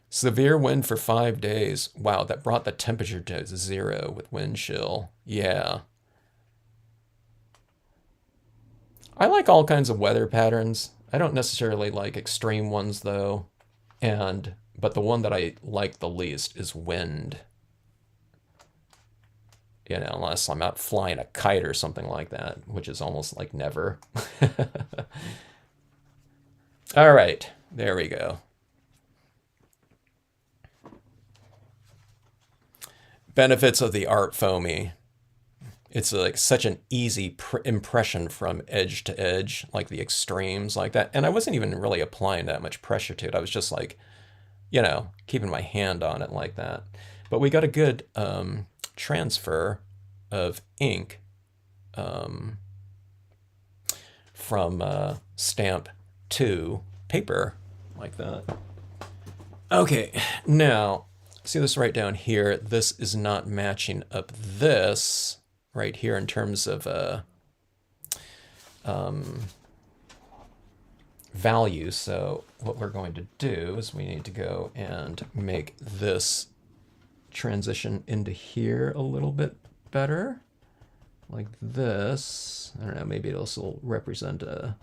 Severe wind for 5 days. Wow, that brought the temperature to 0 with wind chill. Yeah. I like all kinds of weather patterns. I don't necessarily like extreme ones though. But the one that I like the least is wind. Unless I'm out flying a kite or something like that, which is almost like never. All right, there we go. Benefits of the ArtFoamie. It's like such an easy impression from edge to edge, like the extremes like that. And I wasn't even really applying that much pressure to it. I was just like, keeping my hand on it like that. But we got a good transfer of ink from stamp to paper like that. Okay, now see this right down here. This is not matching up this right here in terms of value. So what we're going to do is we need to go and make this transition into here a little bit better, like this. I don't know, maybe this will represent a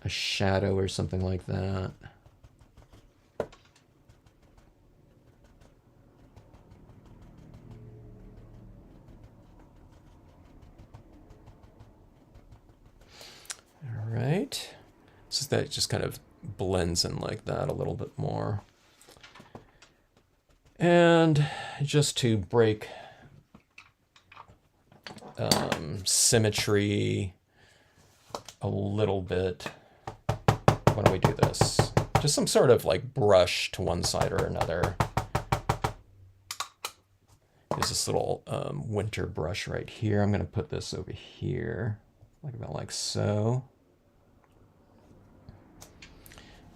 shadow or something like that. All right, so that just kind of blends in like that a little bit more. And just to break symmetry a little bit, why don't we do this? Just some sort of like brush to one side or another. There's this little winter brush right here. I'm going to put this over here, like about like so.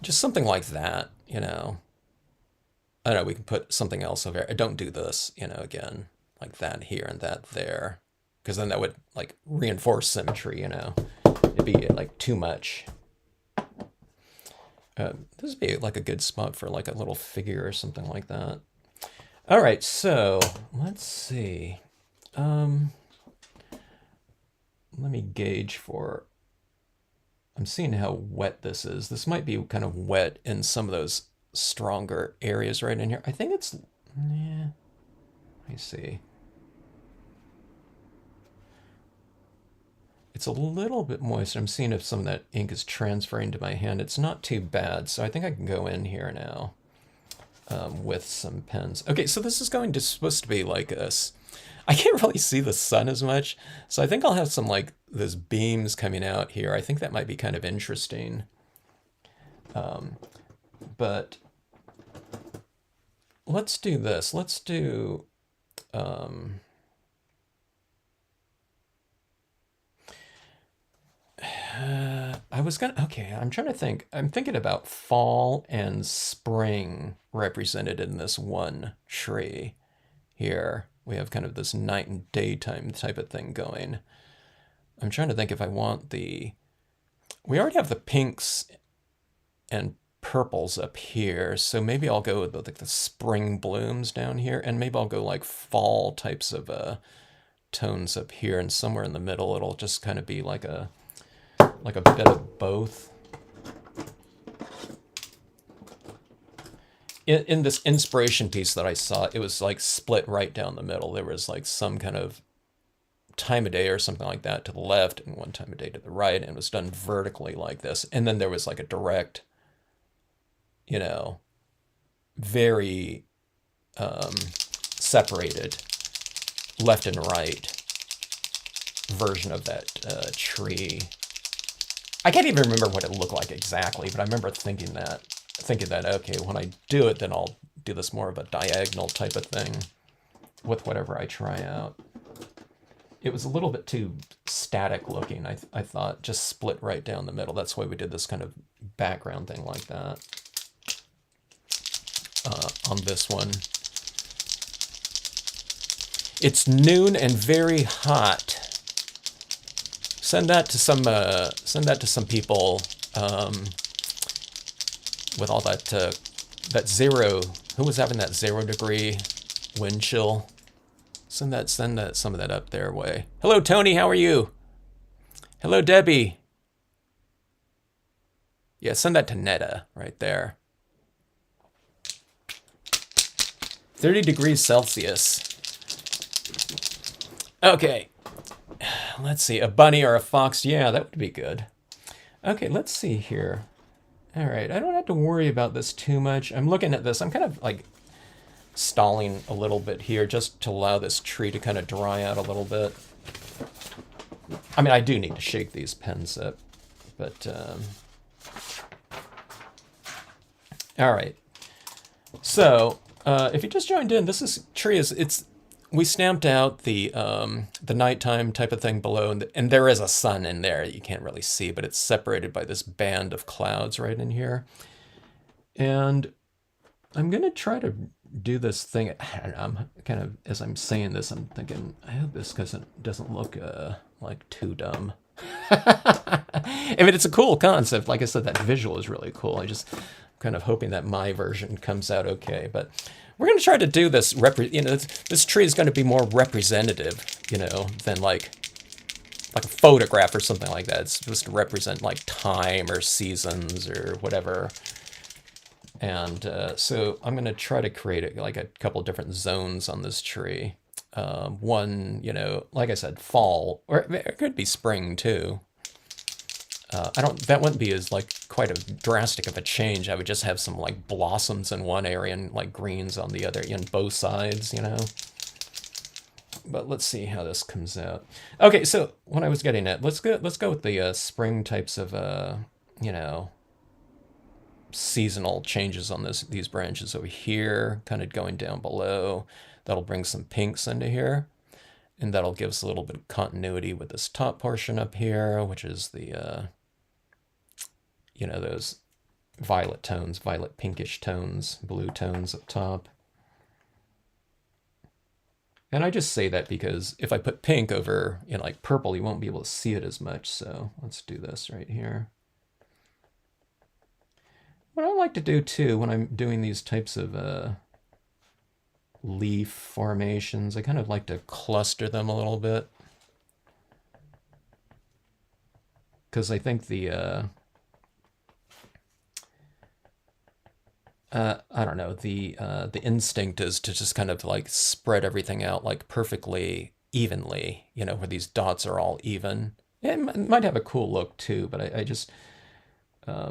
Just something like that, you know. I don't know, we can put something else over here. I don't do this, you know, again, like that here and that there, because then that would like reinforce symmetry, you know. It'd be like too much. This would be like a good spot for like a little figure or something like that. All right, so let's see. Let me gauge for, I'm seeing how wet this is. This might be kind of wet in some of those stronger areas right in here. I think it's, yeah, let me see. It's a little bit moist. I'm seeing if some of that ink is transferring to my hand. It's not too bad, so I think I can go in here now with some pens. Okay, so this is supposed to be like this. I can't really see the sun as much, so I think I'll have some like those beams coming out here. I think that might be kind of interesting. But let's do this. Let's do okay, I'm trying to think. I'm thinking about fall and spring represented in this one tree here. We have kind of this night and daytime type of thing going. I'm trying to think if I want we already have the pinks and purples up here, so maybe I'll go with like the spring blooms down here, and maybe I'll go like fall types of tones up here, and somewhere in the middle it'll just kind of be like a bit of both. In this inspiration piece that I saw, it was like split right down the middle. There was like some kind of time of day or something like that to the left and one time of day to the right, and it was done vertically like this. And then there was like a direct, you know, very separated left and right version of that tree. I can't even remember what it looked like exactly, but I remember thinking that, okay, when I do it, then I'll do this more of a diagonal type of thing with whatever I try out. It was a little bit too static looking, I thought, just split right down the middle. That's why we did this kind of background thing like that on this one. It's noon and very hot. Send that to some people with all that zero. Who was having that 0 degree wind chill? Send some of that up their way. Hello, Tony. How are you? Hello, Debbie. Yeah, send that to Netta right there. 30 degrees Celsius. Okay. Let's see, a bunny or a fox. Yeah, that would be good. Okay, let's see here. All right, I don't have to worry about this too much. I'm looking at this. I'm kind of like stalling a little bit here just to allow this tree to kind of dry out a little bit. I mean, I do need to shake these pens up, but all right. So if you just joined in, we stamped out the nighttime type of thing below, and there is a sun in there you can't really see, but it's separated by this band of clouds right in here. And I'm gonna try to do this thing. I don't know, I'm kind of, as I'm saying this, I'm thinking, I hope this doesn't look like too dumb. I mean, it's a cool concept. Like I said, that visual is really cool. I just kind of hoping that my version comes out okay, but we're going to try to do this, this tree is going to be more representative, than like a photograph or something like that. It's supposed to represent like time or seasons or whatever. And so I'm going to try to create like a couple different zones on this tree. One, like I said, fall, or it could be spring too. That wouldn't be as like quite a drastic of a change. I would just have some like blossoms in one area and like greens on the other, in both sides, But let's see how this comes out. Okay, so what I was getting at, let's go with the spring types of, seasonal changes on these branches over here, kind of going down below. That'll bring some pinks into here, and that'll give us a little bit of continuity with this top portion up here, which is the, you know, those violet tones, violet pinkish tones, blue tones up top. And I just say that because if I put pink over, you know, like purple, you won't be able to see it as much. So let's do this right here. What I like to do too when I'm doing these types of leaf formations, I kind of like to cluster them a little bit. Because I think the, I don't know, the instinct is to just kind of like spread everything out like perfectly evenly, you know, where these dots are all even. It might have a cool look too, but I just, I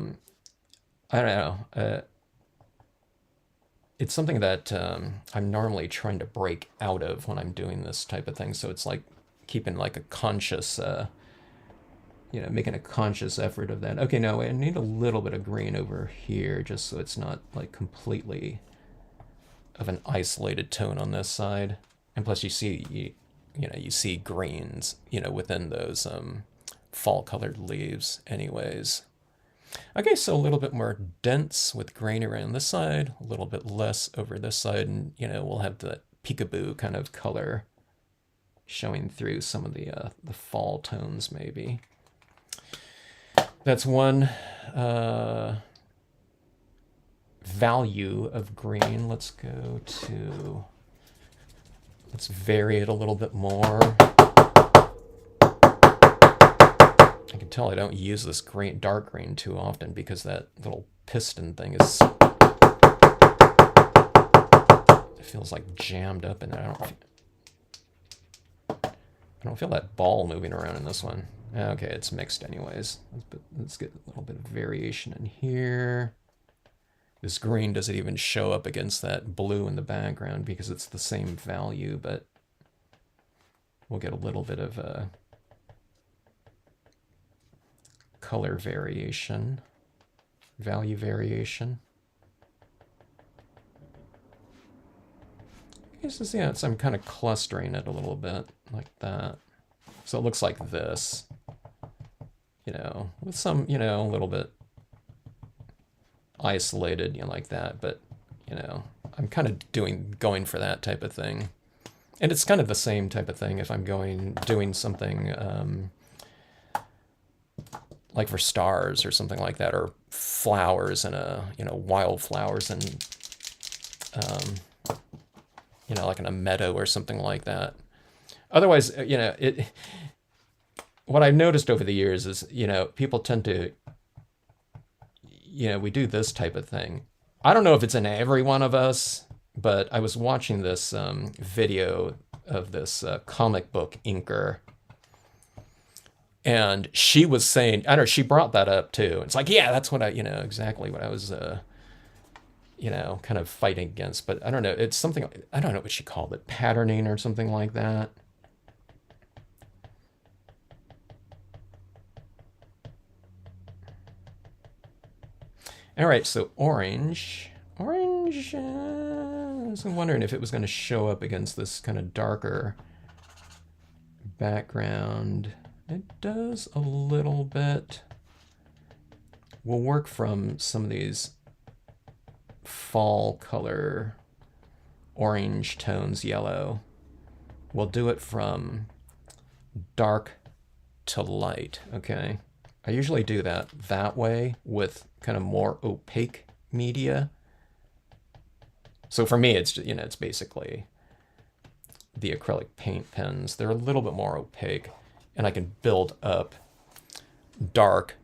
don't know. It's something that I'm normally trying to break out of when I'm doing this type of thing. So it's like keeping like a conscious, you know, making a conscious effort of that. Okay, no, I need a little bit of green over here just so it's not like completely of an isolated tone on this side. And plus you see, you know, you see greens, you know, within those fall colored leaves anyways. Okay, so a little bit more dense with grain around this side, a little bit less over this side, and, you know, we'll have the peekaboo kind of color showing through some of the fall tones maybe. That's one value of green. Let's go to, let's vary it a little bit more. I can tell I don't use this green, dark green too often because that little piston thing is, it feels like jammed up in there. I don't feel that ball moving around in this one. Okay, it's mixed anyways. Let's get a little bit of variation in here. This green doesn't even show up against that blue in the background because it's the same value, but we'll get a little bit of color variation, value variation. I guess, yeah, so I'm kind of clustering it a little bit like that. So it looks like this, you know, with some, you know, a little bit isolated, you know, like that. But, you know, I'm kind of going for that type of thing. And it's kind of the same type of thing if I'm doing something like for stars or something like that, or flowers and you know, wildflowers and, you know, like in a meadow or something like that. Otherwise, you know, what I've noticed over the years is, you know, people tend to, you know, we do this type of thing. I don't know if it's in every one of us, but I was watching this video of this comic book inker, and she was saying, I don't know, she brought that up too. It's like, yeah, that's what I, you know, exactly what I was, you know, kind of fighting against. But I don't know, it's something, I don't know what she called it, patterning or something like that. All right, so orange. Orange, I was wondering if it was going to show up against this kind of darker background. It does a little bit. We'll work from some of these fall color orange tones, yellow. We'll do it from dark to light, okay? I usually do that way with kind of more opaque media. So for me, it's, you know, it's basically the acrylic paint pens. They're a little bit more opaque, and I can build up dark,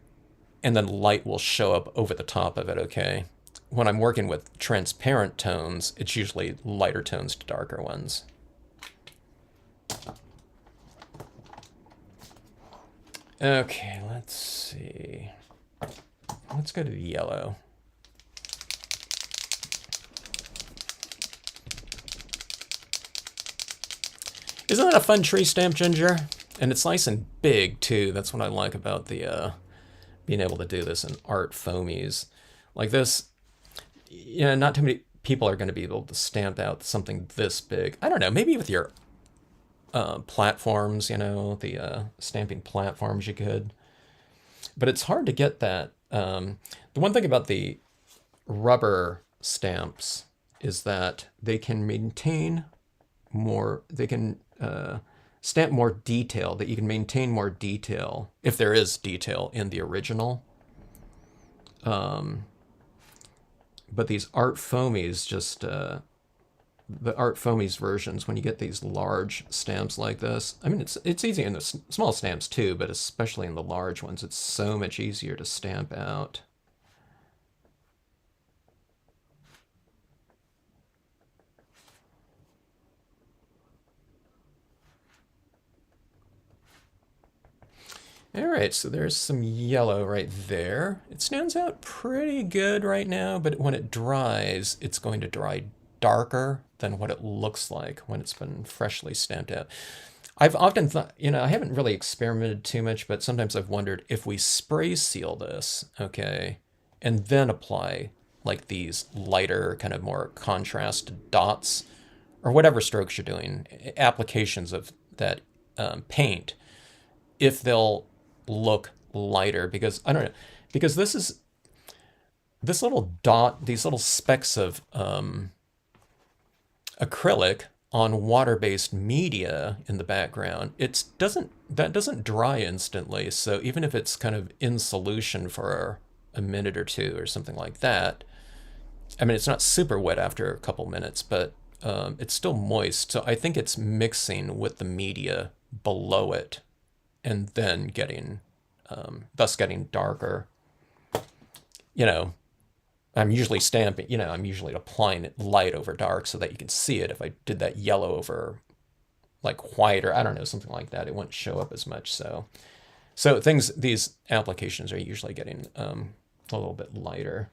and then light will show up over the top of it, okay? When I'm working with transparent tones, it's usually lighter tones to darker ones. Okay, let's see. Let's go to the yellow. Isn't that a fun tree stamp, Ginger? And it's nice and big, too. That's what I like about the being able to do this in ArtFoamies. Like this, you know, not too many people are going to be able to stamp out something this big. I don't know, maybe with your platforms, you know, the stamping platforms you could. But it's hard to get that. The one thing about the rubber stamps is that they can maintain more, they can stamp more detail, that you can maintain more detail, if there is detail in the original. But these ArtFoamies just, the ArtFoamie's versions, when you get these large stamps like this, I mean, it's easy in the small stamps too, but especially in the large ones, it's so much easier to stamp out. All right, so there's some yellow right there. It stands out pretty good right now, but when it dries, it's going to dry darker than what it looks like when it's been freshly stamped out. I've often thought, you know, I haven't really experimented too much, but sometimes I've wondered if we spray seal this, okay, and then apply like these lighter, kind of more contrast dots, or whatever strokes you're doing, applications of that paint, if they'll look lighter, because I don't know, because this little dot, these little specks of acrylic on water-based media in the background, that doesn't dry instantly. So even if it's kind of in solution for a minute or two or something like that, I mean, it's not super wet after a couple minutes, but it's still moist. So I think it's mixing with the media below it and then getting, thus getting darker. You know, I'm usually stamping, you know, I'm usually applying it light over dark so that you can see it. If I did that yellow over like white, or I don't know, something like that, it wouldn't show up as much. So these applications are usually getting a little bit lighter.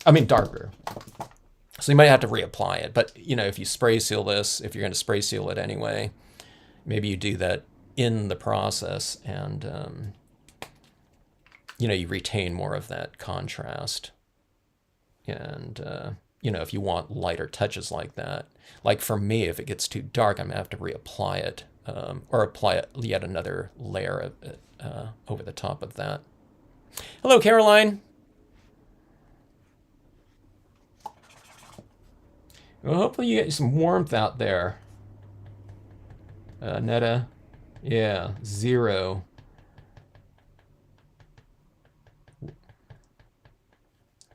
I mean, darker. So you might have to reapply it. But, you know, if you spray seal this, if you're going to spray seal it anyway, maybe you do that in the process, and you know, you retain more of that contrast. And you know, if you want lighter touches like that, like for me, if it gets too dark, I'm gonna have to reapply it, or apply it yet another layer of it, over the top of that. Hello, Caroline. Well, hopefully you get some warmth out there. Netta. Yeah, 0.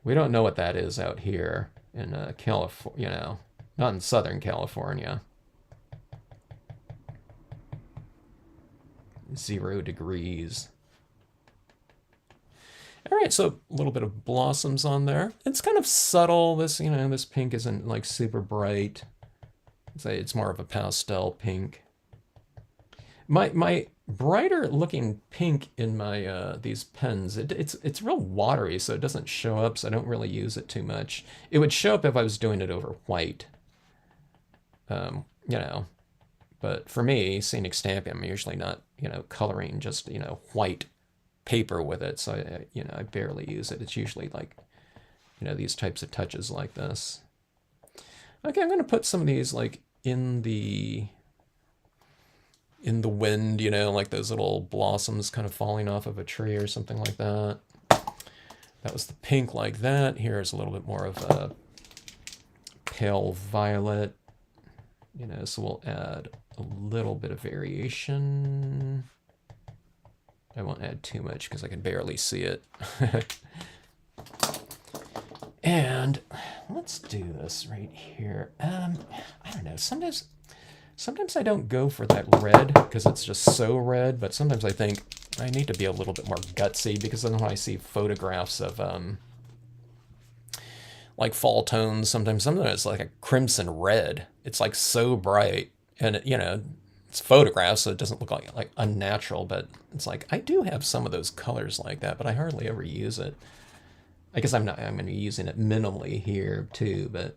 We don't know what that is out here in California, you know, not in Southern California. 0 degrees. All right, so a little bit of blossoms on there. It's kind of subtle. This, you know, this pink isn't like super bright. It's more of a pastel pink. My brighter looking pink in my these pens, it's real watery, so it doesn't show up, so I don't really use it too much. It would show up if I was doing it over white, you know. But for me, scenic stamping, I'm usually not, you know, coloring just, you know, white paper with it, so you know, I barely use it. It's usually like, you know, these types of touches like this. Okay, I'm gonna put some of these like in the wind, you know, like those little blossoms kind of falling off of a tree or something like that. That was the pink like that. Here's a little bit more of a pale violet, you know, so we'll add a little bit of variation. I won't add too much because I can barely see it. And let's do this right here. I don't know, sometimes I don't go for that red because it's just so red, but sometimes I think I need to be a little bit more gutsy, because then when I see photographs of like fall tones, sometimes it's like a crimson red. It's like so bright, and you know, it's photographs, so it doesn't look like unnatural, but it's like I do have some of those colors like that, but I hardly ever use it. I guess I'm going to be using it minimally here too, but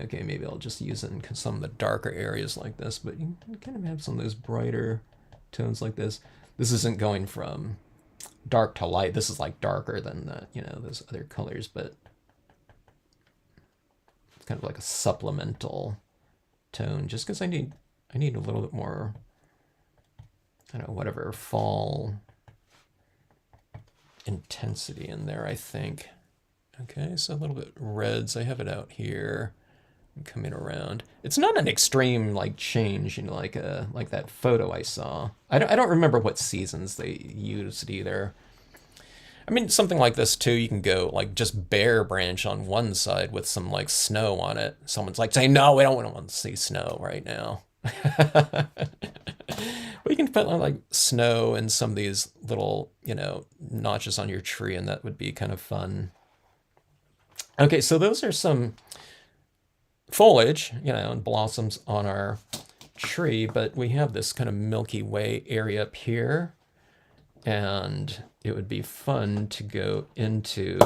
okay, maybe I'll just use it in some of the darker areas like this, but you kind of have some of those brighter tones like this. This isn't going from dark to light. This is like darker than the, you know, those other colors, but kind of like a supplemental tone, just because I need a little bit more, I don't know, whatever, fall intensity in there, I think. Okay, so a little bit reds. I have it out here. I'm coming around. It's not an extreme like change, you know, like that photo I saw. I don't remember what seasons they used either. I mean, something like this too, you can go like just bare branch on one side with some like snow on it. Someone's like saying, no, we don't want to see snow right now. We can put like snow and some of these little, you know, notches on your tree, and that would be kind of fun. Okay, so those are some foliage, you know, and blossoms on our tree, but we have this kind of Milky Way area up here, and it would be fun to go into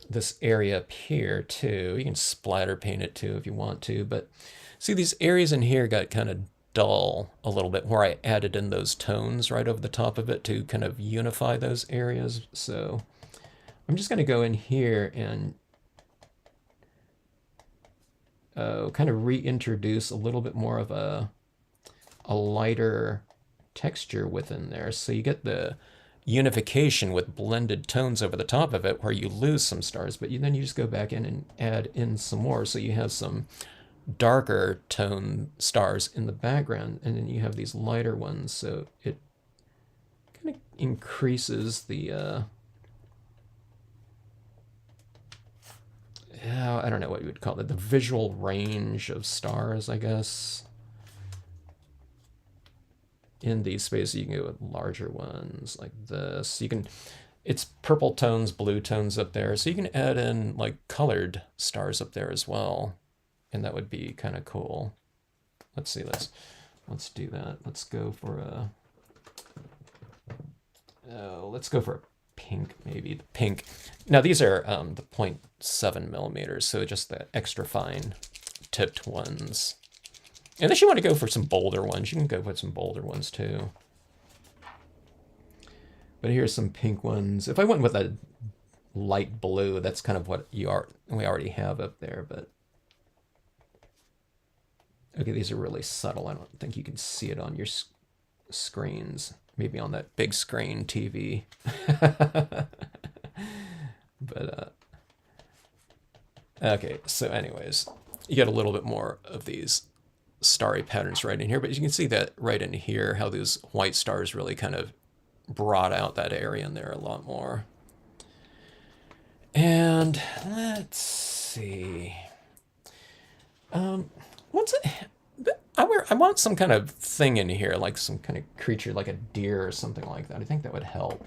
this area up here too. You can splatter paint it too if you want to, but see, these areas in here got kind of dull a little bit where I added in those tones right over the top of it to kind of unify those areas. So I'm just going to go in here and kind of reintroduce a little bit more of a lighter texture within there. So you get the unification with blended tones over the top of it where you lose some stars, but then you just go back in and add in some more. So you have some darker tone stars in the background, and then you have these lighter ones. So it kind of increases the, I don't know what you would call it, the visual range of stars, I guess. In these spaces, you can go with larger ones like this. You can, it's purple tones, blue tones up there. So you can add in like colored stars up there as well. And that would be kind of cool. Let's see, let's do that. Let's go for let's go for a pink, maybe the pink. Now these are the 0.7 millimeters, so just the extra fine tipped ones. Unless you want to go for some bolder ones, you can go with some bolder ones too. But here's some pink ones. If I went with a light blue, that's kind of what we already have up there. But okay, these are really subtle. I don't think you can see it on your screens. Maybe on that big screen TV. But okay, so anyways, you get a little bit more of these starry patterns right in here, but you can see that right in here, how those white stars really kind of brought out that area in there a lot more. And let's see. What's it? I want some kind of thing in here, like some kind of creature, like a deer or something like that. I think that would help.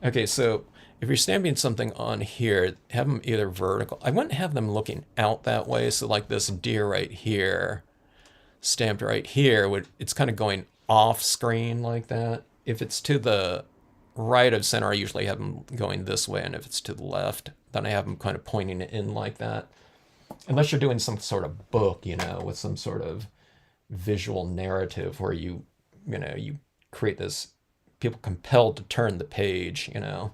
Okay, so if you're stamping something on here, have them either vertical. I wouldn't have them looking out that way. So like this deer right here, stamped right here, it's kind of going off screen like that. If it's to the right of center, I usually have them going this way. And if it's to the left, then I have them kind of pointing it in like that. Unless you're doing some sort of book, you know, with some sort of visual narrative where you create this, people compelled to turn the page, you know.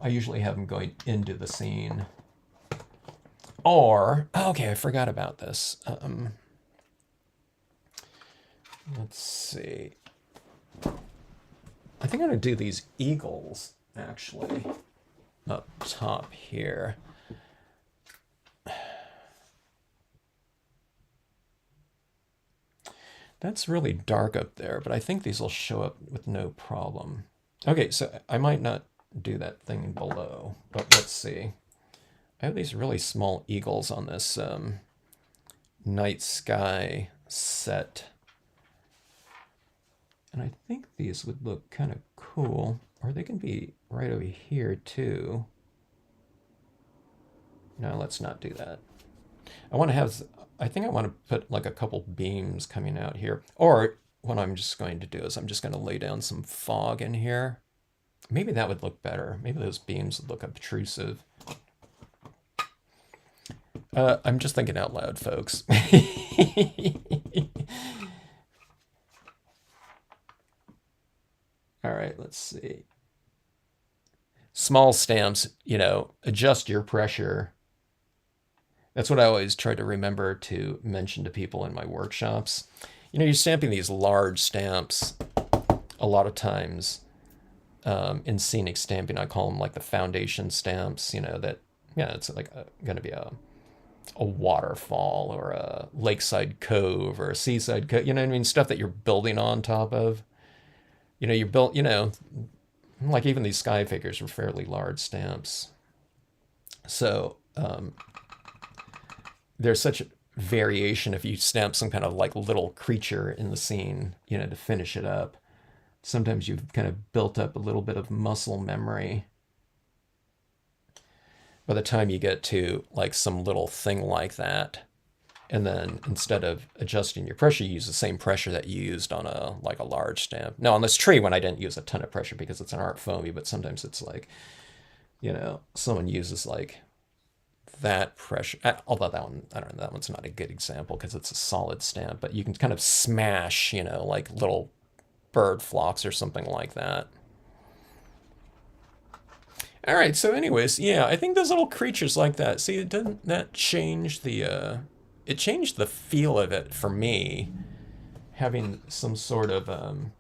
I usually have them going into the scene. Or, okay, I forgot about this. Let's see. I think I'm going to do these eagles, actually, up top here. That's really dark up there, but I think these will show up with no problem. Okay, so I might not do that thing below, but let's see. I have these really small eagles on this night sky set. And I think these would look kind of cool, or they can be right over here too. No, let's not do that. I think I want to put like a couple beams coming out here. Or what I'm just going to do is I'm just going to lay down some fog in here. Maybe that would look better. Maybe those beams would look obtrusive. I'm just thinking out loud, folks. All right, let's see. small stamps, you know, adjust your pressure. That's what I always try to remember to mention to people in my workshops. You know, you're stamping these large stamps a lot of times. In scenic stamping, I call them like the foundation stamps, you know, that, yeah, it's like going to be a waterfall or a lakeside cove or a seaside cove, you know what I mean? Stuff that you're building on top of. You know, you're built, you know, like even these sky figures are fairly large stamps. So there's such variation if you stamp some kind of like little creature in the scene, you know, to finish it up. Sometimes you've kind of built up a little bit of muscle memory. By the time you get to like some little thing like that, and then instead of adjusting your pressure, you use the same pressure that you used on a like a large stamp. Now on this tree one, I didn't use a ton of pressure because it's an ArtFoamie, but sometimes it's like, you know, someone uses like that pressure. Although that one, I don't know, that one's not a good example because it's a solid stamp, but you can kind of smash, you know, like little bird flocks or something like that. All right, so anyways, yeah, I think those little creatures like that. See, it doesn't that change the it changed the feel of it for me, having some sort of and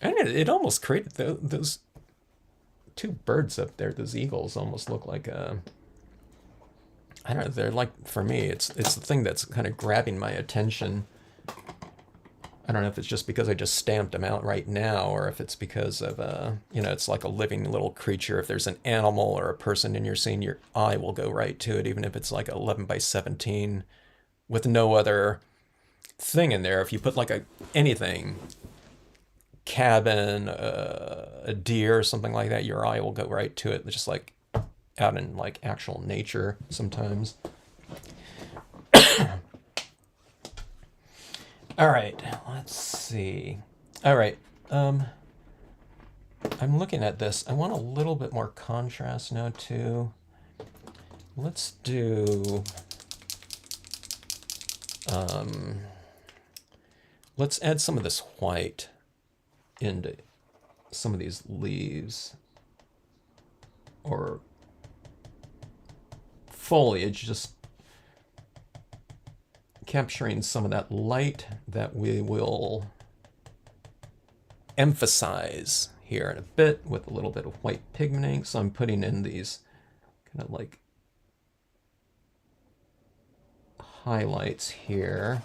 it almost created those two birds up there. Those eagles almost look like I don't know. They're like, for me, it's the thing that's kind of grabbing my attention. I don't know if it's just because I just stamped them out right now, or if it's because of, you know, it's like a living little creature. If there's an animal or a person in your scene, your eye will go right to it, even if it's like 11 by 17 with no other thing in there. If you put like anything, cabin, a deer, something like that, your eye will go right to it, just like out in like actual nature sometimes. All right, let's see. All right, I'm looking at this. I want a little bit more contrast now too. Let's do, let's add some of this white into some of these leaves or foliage, just capturing some of that light that we will emphasize here in a bit with a little bit of white pigmenting. So I'm putting in these kind of like highlights here.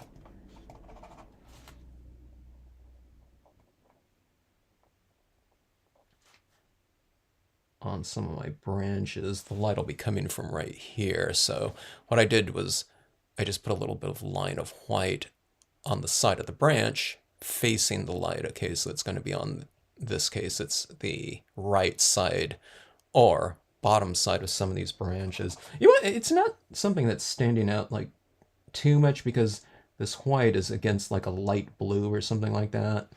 On some of my branches. The light will be coming from right here. So what I did was I just put a little bit of line of white on the side of the branch facing the light. Okay, so it's going to be on, this case, it's the right side or bottom side of some of these branches. You know, it's not something that's standing out like too much because this white is against like a light blue or something like that.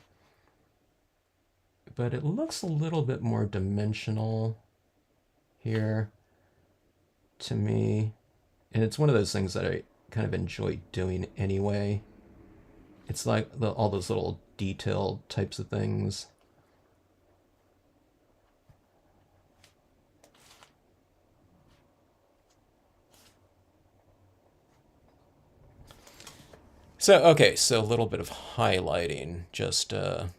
But it looks a little bit more dimensional here to me. And it's one of those things that I kind of enjoy doing anyway. It's like all those little detailed types of things. So, okay, so a little bit of highlighting just on,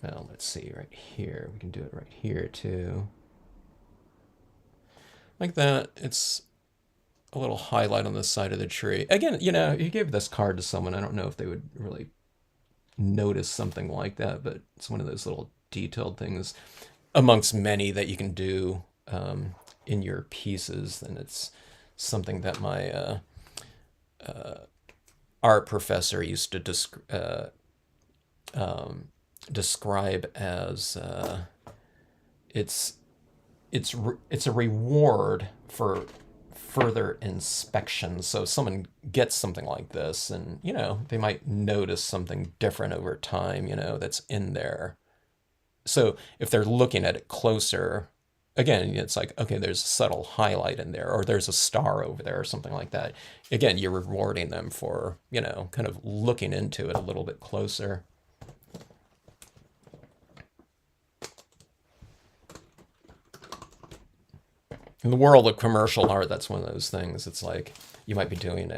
well, let's see, right here. We can do it right here too. Like that. It's a little highlight on the side of the tree. Again, you know, you gave this card to someone, I don't know if they would really notice something like that, but it's one of those little detailed things amongst many that you can do in your pieces. And it's something that my art professor used to describe as it's a reward for further inspection. So someone gets something like this and, you know, they might notice something different over time, you know, that's in there. So if they're looking at it closer, again, it's like, okay, there's a subtle highlight in there, or there's a star over there or something like that. Again, you're rewarding them for, you know, kind of looking into it a little bit closer. In the world of commercial art, that's one of those things. It's like you might be doing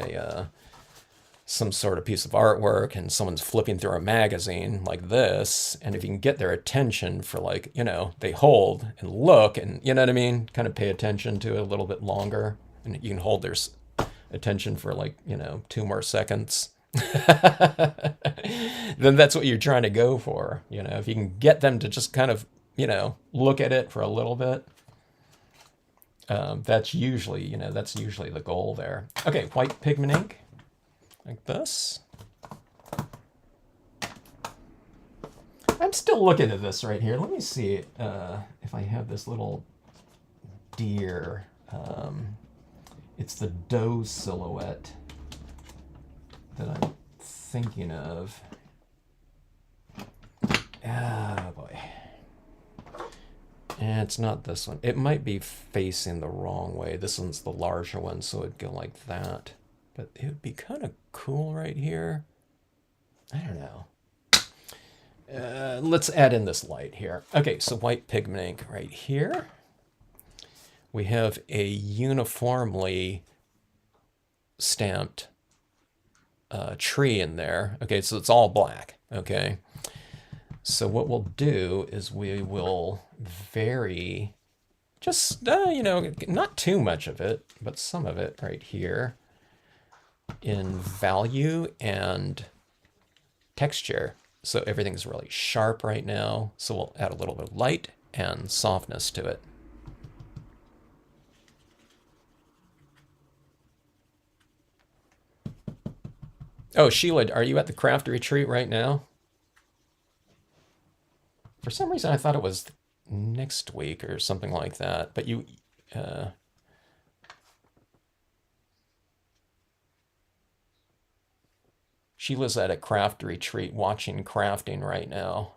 some sort of piece of artwork and someone's flipping through a magazine like this, and if you can get their attention for like, they hold and look and, you know what I mean, kind of pay attention to it a little bit longer, and you can hold their attention for like, 2 more seconds, then that's what you're trying to go for. If you can get them to just kind of, look at it for a little bit, that's usually the goal there. Okay, white pigment ink. Like this. I'm still looking at this right here. Let me see if I have this little deer. It's the doe silhouette that I'm thinking of. Ah, boy. It's not this one. It might be facing the wrong way. This one's the larger one, so it'd go like that. But it would be kind of cool right here. I don't know. Let's add in this light here. Okay, so white pigment ink right here. We have a uniformly stamped tree in there. Okay, so it's all black. Okay. So what we'll do is we will vary just, not too much of it, but some of it right here in value and texture. So everything's really sharp right now. So we'll add a little bit of light and softness to it. Oh, Sheila, are you at the craft retreat right now? For some reason, I thought it was next week or something like that. But you, Sheila's at a craft retreat watching crafting right now.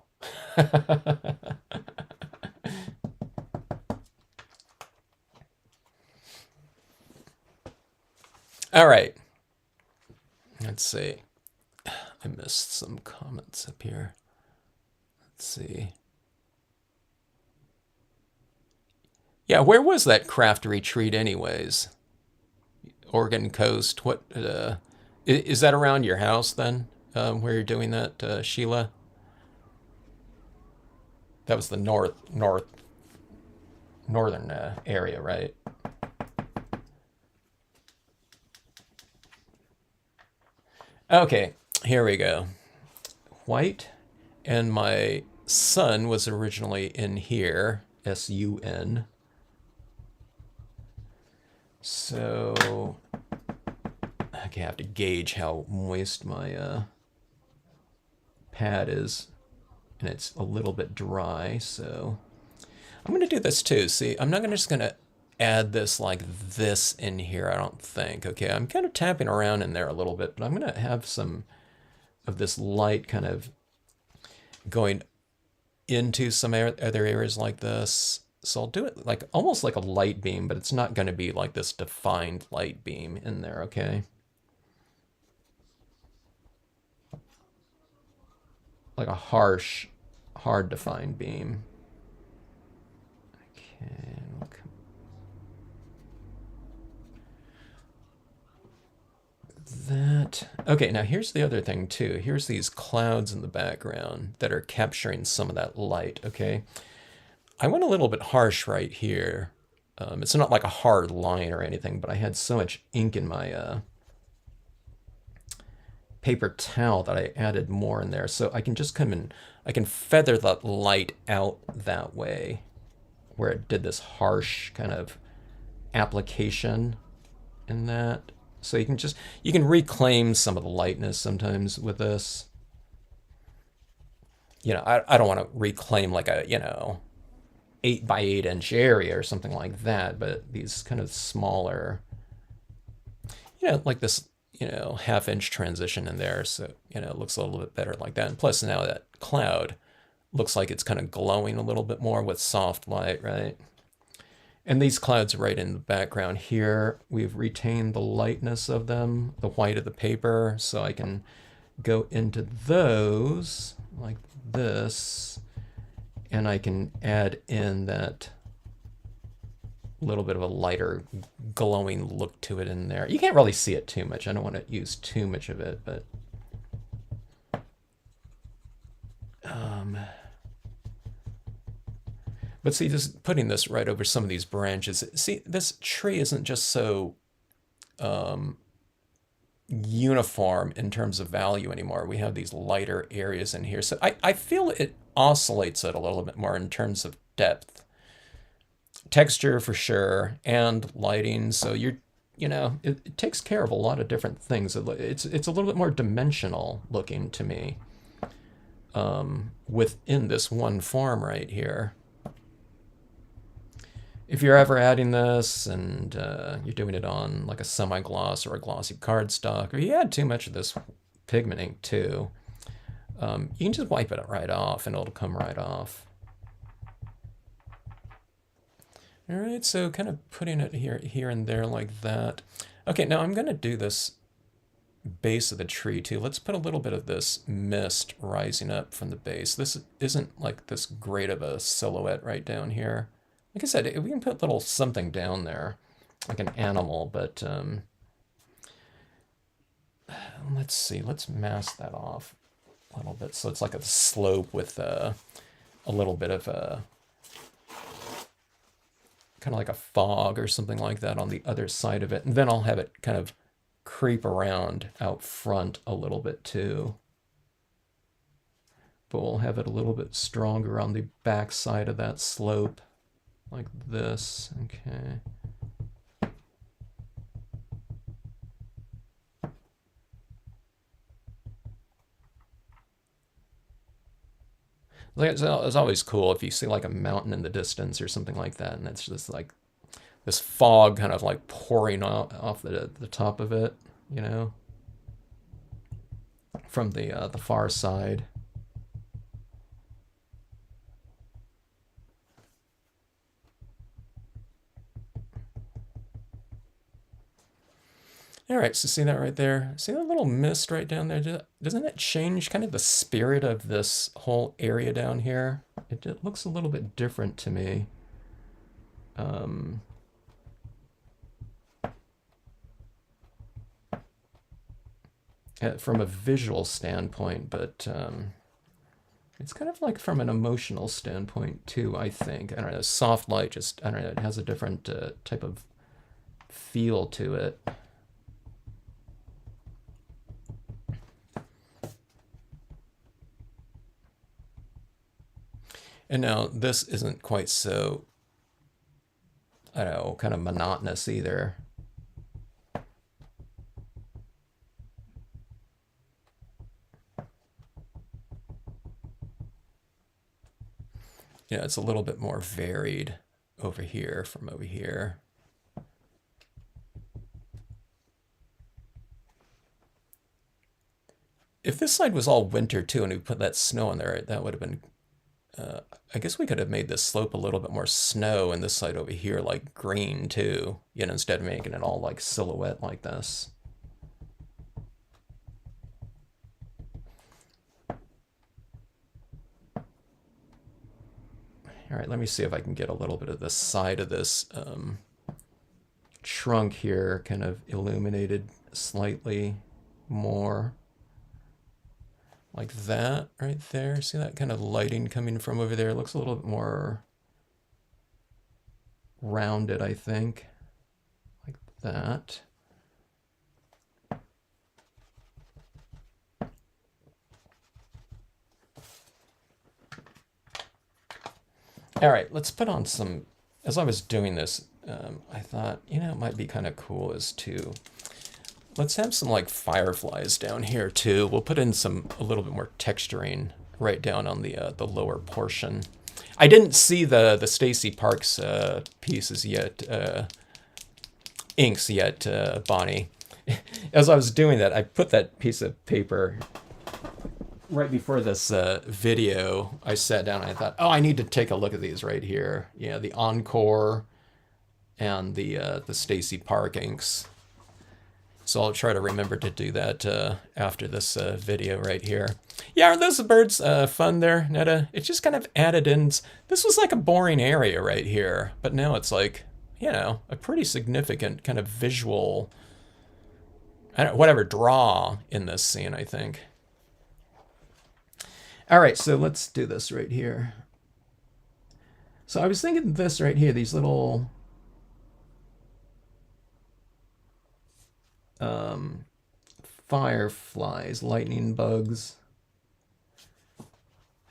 All right. Let's see. I missed some comments up here. Let's see. Yeah, where was that craft retreat anyways? Oregon Coast. What is that around your house then? Where you're doing that, Sheila? That was the northern area, right? Okay, here we go. White, and my sun was originally in here, S-U-N. So, okay, I have to gauge how moist my pad is, and it's a little bit dry, so I'm going to do this too. See, I'm not just going to add this like this in here, I don't think. Okay, I'm kind of tapping around in there a little bit, but I'm going to have some of this light kind of going into some other areas like this. So I'll do it like almost like a light beam, but it's not going to be like this defined light beam in there, okay? Like a harsh, hard defined beam. Okay. That. Okay, now here's the other thing too. Here's these clouds in the background that are capturing some of that light, okay? I went a little bit harsh right here. It's not like a hard line or anything, but I had so much ink in my paper towel that I added more in there. So I can just come in, I can feather that light out that way, where it did this harsh kind of application in that. So you can reclaim some of the lightness sometimes with this. I don't want to reclaim like a, 8 by 8 inch area or something like that, but these kind of smaller, like this, half-inch transition in there. So, it looks a little bit better like that. And plus now that cloud looks like it's kind of glowing a little bit more with soft light, right? And these clouds right in the background here, we've retained the lightness of them, the white of the paper, so I can go into those like this, and I can add in that little bit of a lighter glowing look to it in there. You can't really see it too much. I don't want to use too much of it, but see, just putting this right over some of these branches. See, this tree isn't just so uniform in terms of value anymore. We have these lighter areas in here. So I feel it oscillates it a little bit more in terms of depth. Texture for sure, and lighting. So it takes care of a lot of different things. It's a little bit more dimensional looking to me within this one form right here. If you're ever adding this and you're doing it on like a semi-gloss or a glossy cardstock, or you add too much of this pigment ink too, you can just wipe it right off and it'll come right off. All right, so kind of putting it here and there like that. Okay, now I'm going to do this base of the tree too. Let's put a little bit of this mist rising up from the base. This isn't like this great of a silhouette right down here. Like I said, we can put a little something down there, like an animal, but let's see, let's mask that off a little bit. So it's like a slope with a little bit of a, kind of like a fog or something like that on the other side of it. And then I'll have it kind of creep around out front a little bit too. But we'll have it a little bit stronger on the back side of that slope. Like this, okay. It's always cool if you see like a mountain in the distance or something like that, and it's just like this fog kind of like pouring off the top of it, you know, from the far side. All right, so see that right there? See that little mist right down there? Doesn't it change kind of the spirit of this whole area down here? It looks a little bit different to me. From a visual standpoint, but it's kind of like from an emotional standpoint too, I think. I don't know, soft light just, I don't know, it has a different type of feel to it. And now this isn't quite so, I don't know, kind of monotonous either. Yeah, it's a little bit more varied over here from over here. If this side was all winter too and we put that snow on there, that would have been, I guess we could have made this slope a little bit more snow and this side over here like green too, you know, instead of making it all like silhouette like this. All right, let me see if I can get a little bit of the side of this trunk here kind of illuminated slightly more. Like that right there. See that kind of lighting coming from over there? It looks a little bit more rounded, I think. Like that. All right, let's put on some, as I was doing this, I thought, you know, it might be kind of cool is to, let's have some like fireflies down here too. We'll put in a little bit more texturing right down on the lower portion. I didn't see the Stacy Parks pieces yet, inks yet, Bonnie. As I was doing that, I put that piece of paper right before this video. I sat down and I thought, oh, I need to take a look at these right here. Yeah, the Encore and the Stacy Park inks. So I'll try to remember to do that after this video right here. Yeah, are those birds fun there, Netta? It just kind of added in. This was like a boring area right here, but now it's like, you know, a pretty significant kind of visual, whatever, draw in this scene, I think. All right, so let's do this right here. So I was thinking this right here, these little fireflies, lightning bugs,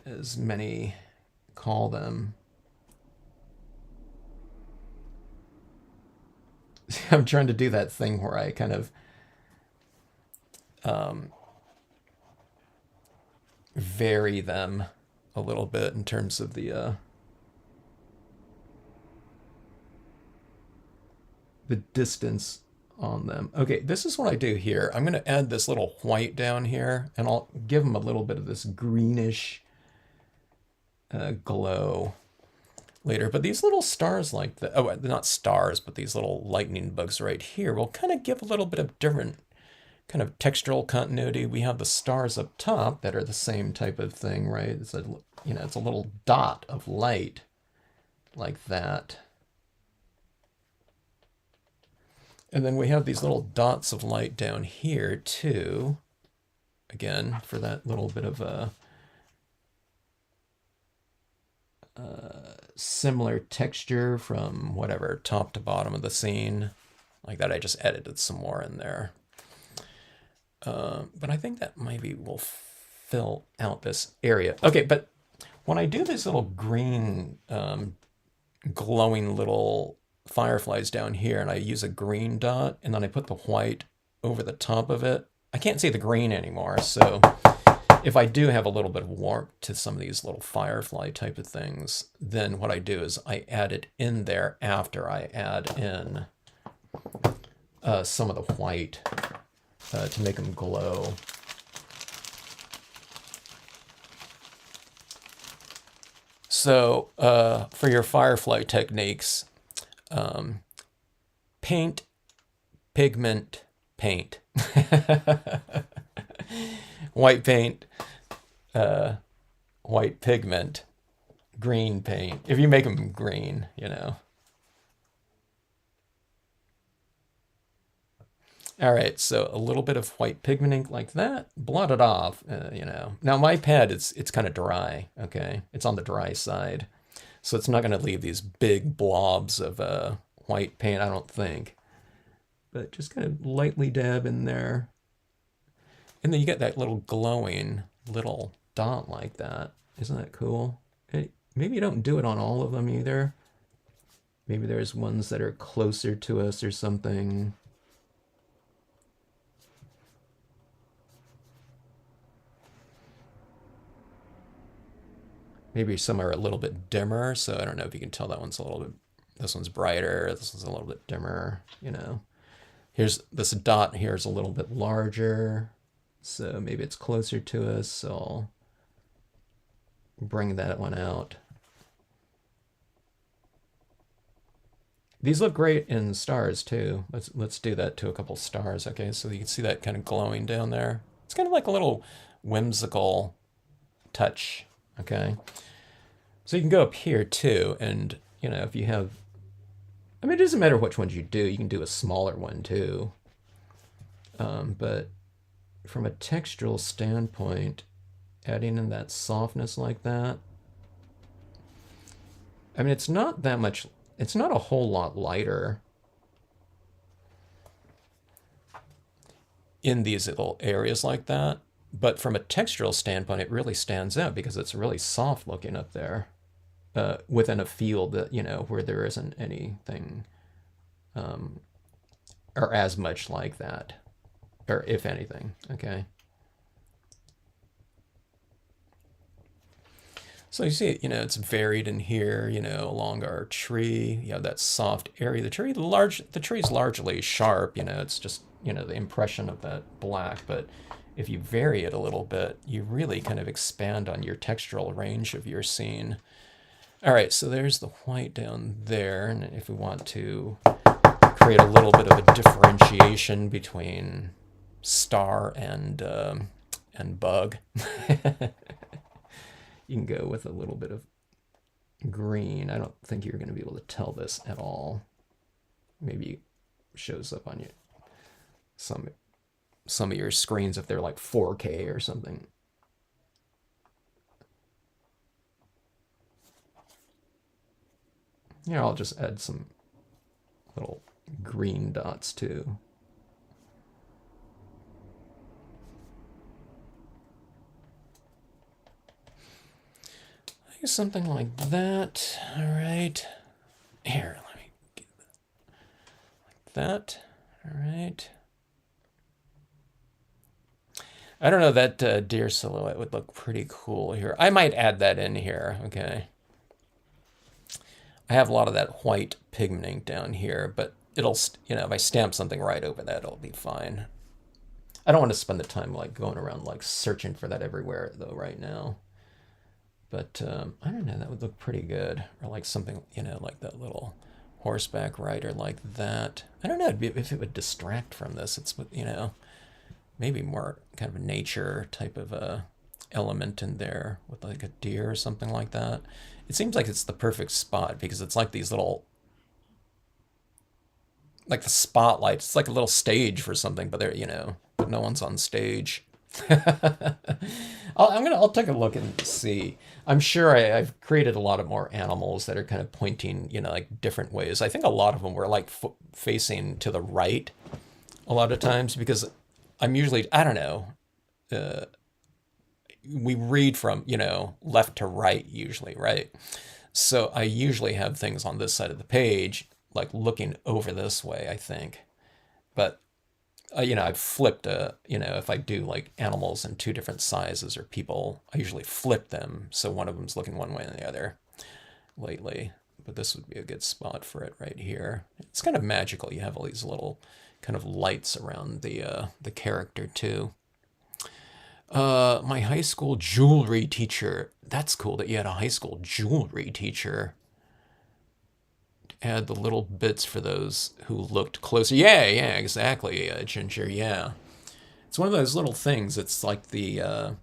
as many call them. I'm trying to do that thing where I kind of vary them a little bit in terms of the distance on them. Okay, this is what I do here. I'm going to add this little white down here, and I'll give them a little bit of this greenish glow later. But these little stars like the, oh, they're not stars, but these little lightning bugs right here will kind of give a little bit of different kind of textural continuity. We have the stars up top that are the same type of thing, right? It's a, you know, it's a little dot of light like that. And then we have these little dots of light down here too. Again, for that little bit of a similar texture from whatever top to bottom of the scene. Like that, I just edited some more in there. But I think that maybe will fill out this area. Okay, but when I do this little green glowing little fireflies down here, and I use a green dot, and then I put the white over the top of it, I can't see the green anymore. So if I do have a little bit of warmth to some of these little firefly type of things, then what I do is I add it in there after I add in some of the white to make them glow. So for your firefly techniques, paint, pigment, paint. White paint, white pigment, green paint. If you make them green, you know. All right, so a little bit of white pigment ink like that, blot it off, you know. Now my pad, it's kind of dry, okay? It's on the dry side. So it's not gonna leave these big blobs of white paint, I don't think. But just kind of lightly dab in there. And then you get that little glowing little dot like that. Isn't that cool? Maybe you don't do it on all of them either. Maybe there's ones that are closer to us or something. Maybe some are a little bit dimmer, so I don't know if you can tell that one's a little bit, this one's brighter, this one's a little bit dimmer, you know. Here's this dot here is a little bit larger, so maybe it's closer to us, so I'll bring that one out. These look great in stars too. Let's do that to a couple stars, okay? So you can see that kind of glowing down there. It's kind of like a little whimsical touch, okay? So you can go up here too, and you know, if you have, I mean, it doesn't matter which ones you do. You can do a smaller one too. But from a textural standpoint, adding in that softness like that, I mean, it's not that much, it's not a whole lot lighter in these little areas like that. But from a textural standpoint, it really stands out because it's really soft looking up there within a field that, you know, where there isn't anything or as much like that, or if anything, okay? So you see, you know, it's varied in here, you know, along our tree. You have that soft area. The tree's largely sharp, you know, it's just, you know, the impression of that black, but if you vary it a little bit, you really kind of expand on your textural range of your scene. All right, so there's the white down there, and if we want to create a little bit of a differentiation between star and bug, you can go with a little bit of green. I don't think you're going to be able to tell this at all. maybe shows up on you some of your screens if they're like 4K or something. Yeah, I'll just add some little green dots too. Something like that. All right. Here, let me get like that. All right. I don't know, that deer silhouette would look pretty cool here. I might add that in here. Okay. I have a lot of that white pigmenting down here, but it'll, if I stamp something right over that, it'll be fine. I don't want to spend the time like going around like searching for that everywhere though right now. But I don't know, that would look pretty good. Or like something, like that little horseback rider like that. I don't know if it would distract from this. It's, maybe more kind of a nature type of element in there with like a deer or something like that. It seems like it's the perfect spot because it's like these little, like the spotlight. It's like a little stage for something, but but no one's on stage. I'll take a look and see. I'm sure I've created a lot of more animals that are kind of pointing, like different ways. I think a lot of them were like facing to the right a lot of times because I'm usually, I don't know, we read from, left to right usually, right? So I usually have things on this side of the page, like looking over this way, I think. But I've flipped, if I do like animals in two different sizes or people, I usually flip them. So one of them's looking one way and the other lately. But this would be a good spot for it right here. It's kind of magical. You have all these little kind of lights around the character too. My high school jewelry teacher. That's cool that you had a high school jewelry teacher. Add the little bits for those who looked closer. Yeah, exactly, Ginger. Yeah, it's one of those little things. It's like the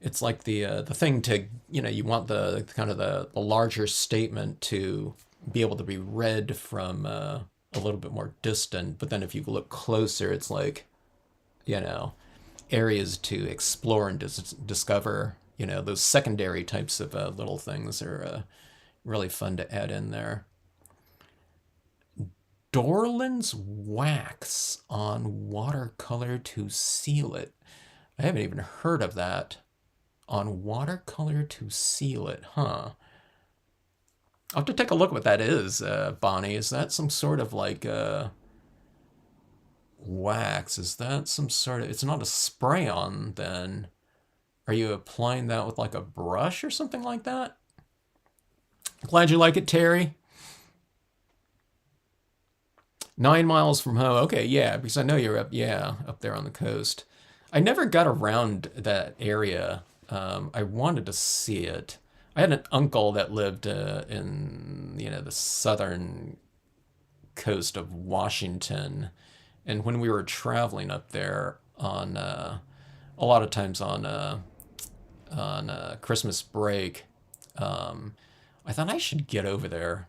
thing to you want the kind of the larger statement to be able to be read from a little bit more distant. But then if you look closer, it's like areas to explore and discover. Those secondary types of little things are really fun to add in there. Dorland's wax on watercolor to seal it. I haven't even heard of that. On watercolor to seal it, huh? I'll have to take a look what that is, Bonnie. Is that some sort of like wax? Is that some sort of... It's not a spray-on, then. Are you applying that with like a brush or something like that? Glad you like it, Terry. 9 miles from home. Okay, yeah, because I know you're up there on the coast. I never got around that area. I wanted to see it. I had an uncle that lived in the southern coast of Washington, and when we were traveling up there on a lot of times on Christmas break, I thought I should get over there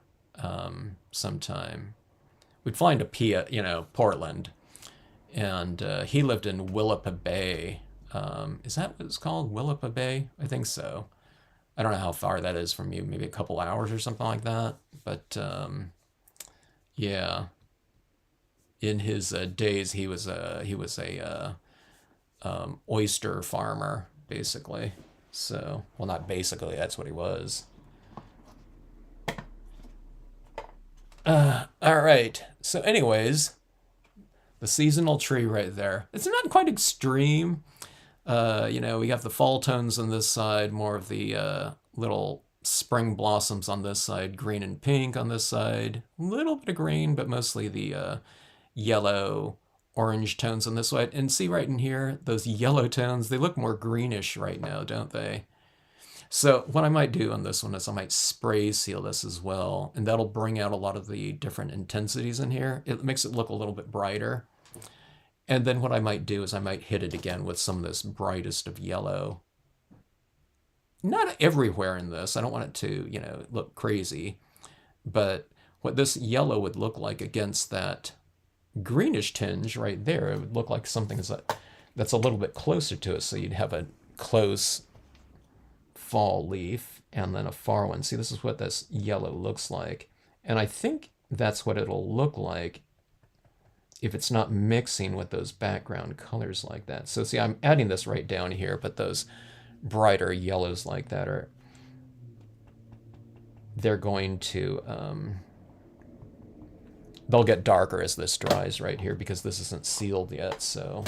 sometime. We'd fly into Portland, and he lived in Willapa Bay. Is that what it's called? Willapa Bay? I think so. I don't know how far that is from you, maybe a couple hours or something like that. But yeah, in his days, he was a oyster farmer, basically. So, well, not basically, that's what he was. All right. So anyways, the seasonal tree right there. It's not quite extreme. We got the fall tones on this side, more of the little spring blossoms on this side, green and pink on this side, a little bit of green, but mostly the yellow, orange tones on this side. And see right in here, those yellow tones, they look more greenish right now, don't they? So what I might do on this one is I might spray seal this as well, and that'll bring out a lot of the different intensities in here. It makes it look a little bit brighter. And then what I might do is I might hit it again with some of this brightest of yellow. Not everywhere in this. I don't want it to, look crazy. But what this yellow would look like against that greenish tinge right there. It would look like something that's a little bit closer to it. So you'd have a close fall leaf and then a far one. See, this is what this yellow looks like. And I think that's what it'll look like if it's not mixing with those background colors like that. So see, I'm adding this right down here, but those brighter yellows like that they're going to, they'll get darker as this dries right here because this isn't sealed yet. So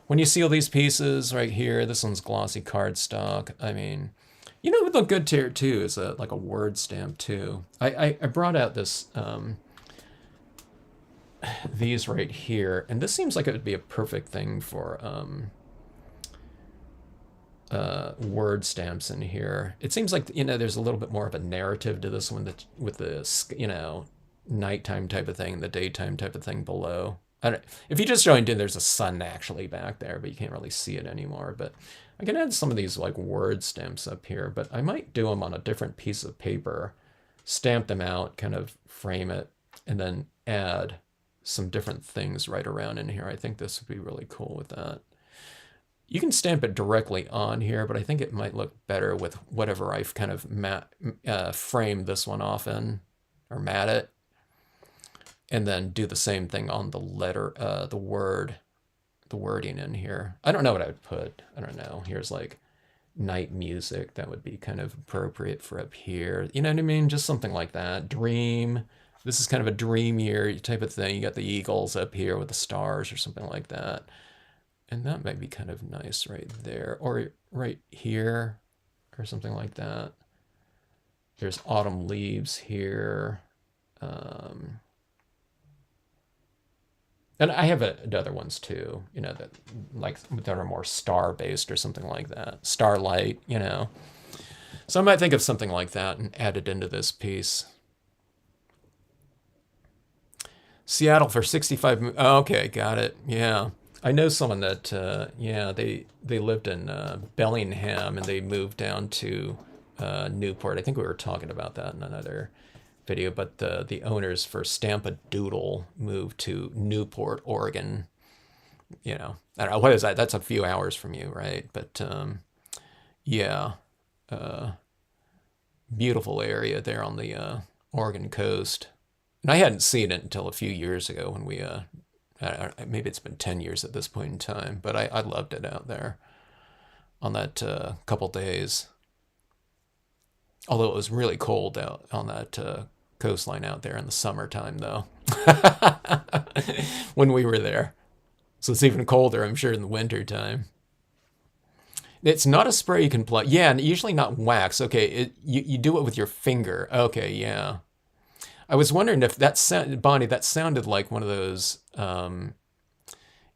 when you seal these pieces right here, this one's glossy cardstock. I mean, you know, it would look good here too is like a word stamp too. I brought out this, these right here, and this seems like it would be a perfect thing for word stamps in here. It seems like, you know, there's a little bit more of a narrative to this one that with the, you know, nighttime type of thing, the daytime type of thing below. I don't, if you just joined in, there's a sun actually back there, but you can't really see it anymore. But I can add some of these like word stamps up here, but I might do them on a different piece of paper, stamp them out, kind of frame it, and then add some different things right around in here. I think this would be really cool with that. You can stamp it directly on here, but I think it might look better with whatever I've kind of framed this one off in, or mat it, and then do the same thing on the letter, the wording in here. I don't know what I would put. I don't know. Here's like night music. That would be kind of appropriate for up here. You know what I mean? Just something like that. Dream. This is kind of a dreamier type of thing. You got the eagles up here with the stars or something like that. And that might be kind of nice right there. Or right here or something like that. There's autumn leaves here. And I have other ones too, you know, that like that are more star-based or something like that. Starlight, you know. So I might think of something like that and add it into this piece. Seattle for 65. Oh, okay, got it. Yeah. I know someone that, yeah, they lived in Bellingham and they moved down to Newport. I think we were talking about that in another video, but the owners for Stamp-A-Doodle moved to Newport, Oregon. You know, I don't know, what is that? That's a few hours from you, right? But yeah, beautiful area there on the Oregon coast. And I hadn't seen it until a few years ago when we, maybe it's been 10 years at this point in time, but I loved it out there on that couple days. Although it was really cold out on that coastline out there in the summertime, though, when we were there. So it's even colder, I'm sure, in the winter time. It's not a spray you can apply. Yeah, and usually not wax. Okay, you do it with your finger. Okay, yeah. I was wondering if that Bonnie, that sounded like one of those.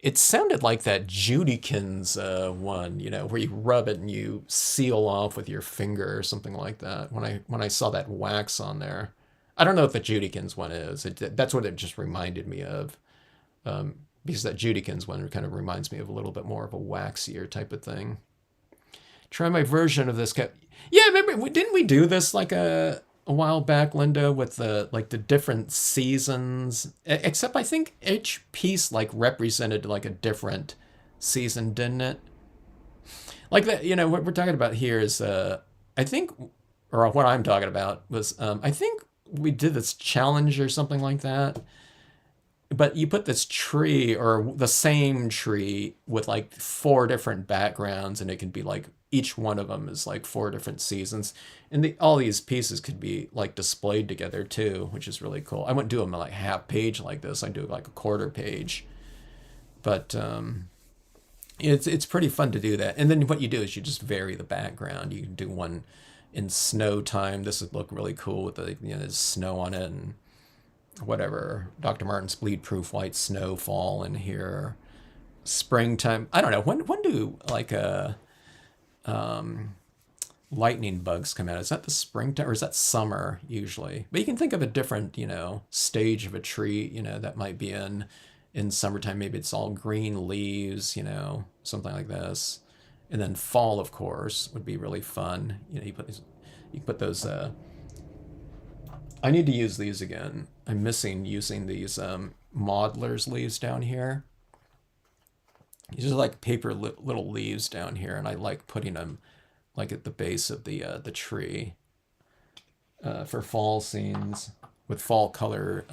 It sounded like that Judykins one, you know, where you rub it and you seal off with your finger or something like that. When I saw that wax on there, I don't know if the Judykins one is. That's what it just reminded me of, because that Judykins one kind of reminds me of a little bit more of a waxier type of thing. Try my version of this. Yeah, remember, didn't we do this like a while back, Linda, with the like the different seasons? Except I think each piece like represented like a different season, didn't it? Like that, you know, what we're talking about here is I think, or what I'm talking about was I think we did this challenge or something like that. But you put this tree or the same tree with like 4 different backgrounds, and it can be like each one of them is like 4 different seasons, and all these pieces could be like displayed together too, which is really cool. I wouldn't do them like half page like this. I do like a quarter page, but it's pretty fun to do that. And then what you do is you just vary the background. You can do one in snow time. This would look really cool with the, you know, there's snow on it and whatever. Dr. Martin's bleed proof white snowfall in here. Springtime. I don't know, when do like lightning bugs come out? Is that the springtime or is that summer usually? But you can think of a different, you know, stage of a tree, you know, that might be in summertime. Maybe it's all green leaves, you know, something like this. And then fall, of course, would be really fun. You know, you put those I need to use these again. I'm missing using these modeler's leaves down here. These are like paper little leaves down here, and I like putting them like at the base of the tree for fall scenes with fall color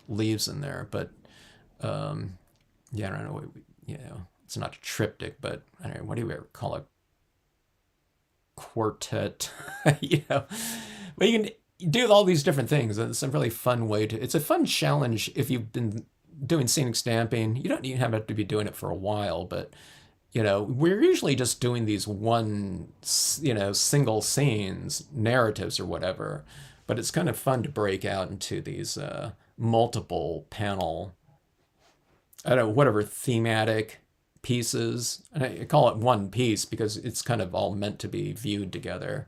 leaves in there. But yeah, I don't know what it's not a triptych, but I don't know, what do you ever call it? Quartet, But you can do all these different things. It's a really fun way to. It's a fun challenge if you've been doing scenic stamping. You don't even have to be doing it for a while, but we're usually just doing these one, single scenes, narratives or whatever. But it's kind of fun to break out into these multiple panel, I don't know, whatever thematic pieces. And I call it one piece because it's kind of all meant to be viewed together.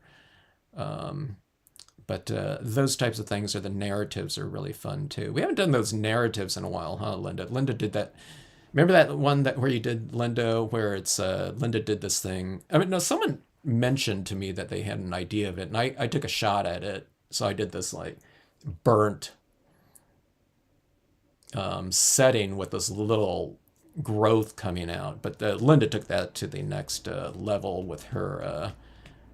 But those types of things, or the narratives, are really fun too. We haven't done those narratives in a while, huh, Linda? Linda did that. Remember that one where you did, Linda, where it's Linda did this thing? I mean, no, someone mentioned to me that they had an idea of it, and I took a shot at it. So I did this like burnt setting with this little growth coming out. But Linda took that to the next level with her,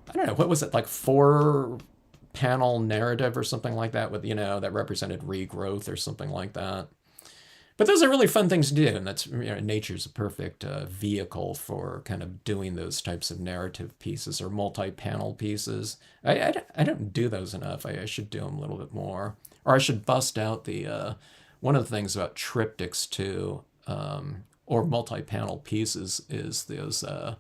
I don't know, what was it, like 4-panel narrative or something like that, with, that represented regrowth or something like that. But those are really fun things to do, and that's, nature's a perfect vehicle for kind of doing those types of narrative pieces or multi-panel pieces. I don't do those enough. I should do them a little bit more. Or I should bust out the, one of the things about triptychs too, or multi-panel pieces, is those, what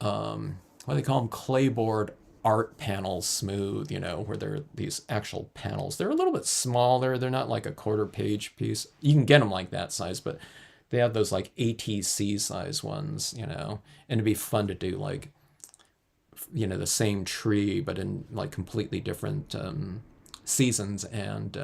do they call them? Clayboard art panels smooth, where they're these actual panels. They're a little bit smaller. They're not like a 1/4 page piece. You can get them like that size, but they have those like ATC size ones, and it'd be fun to do like, the same tree, but in like completely different seasons and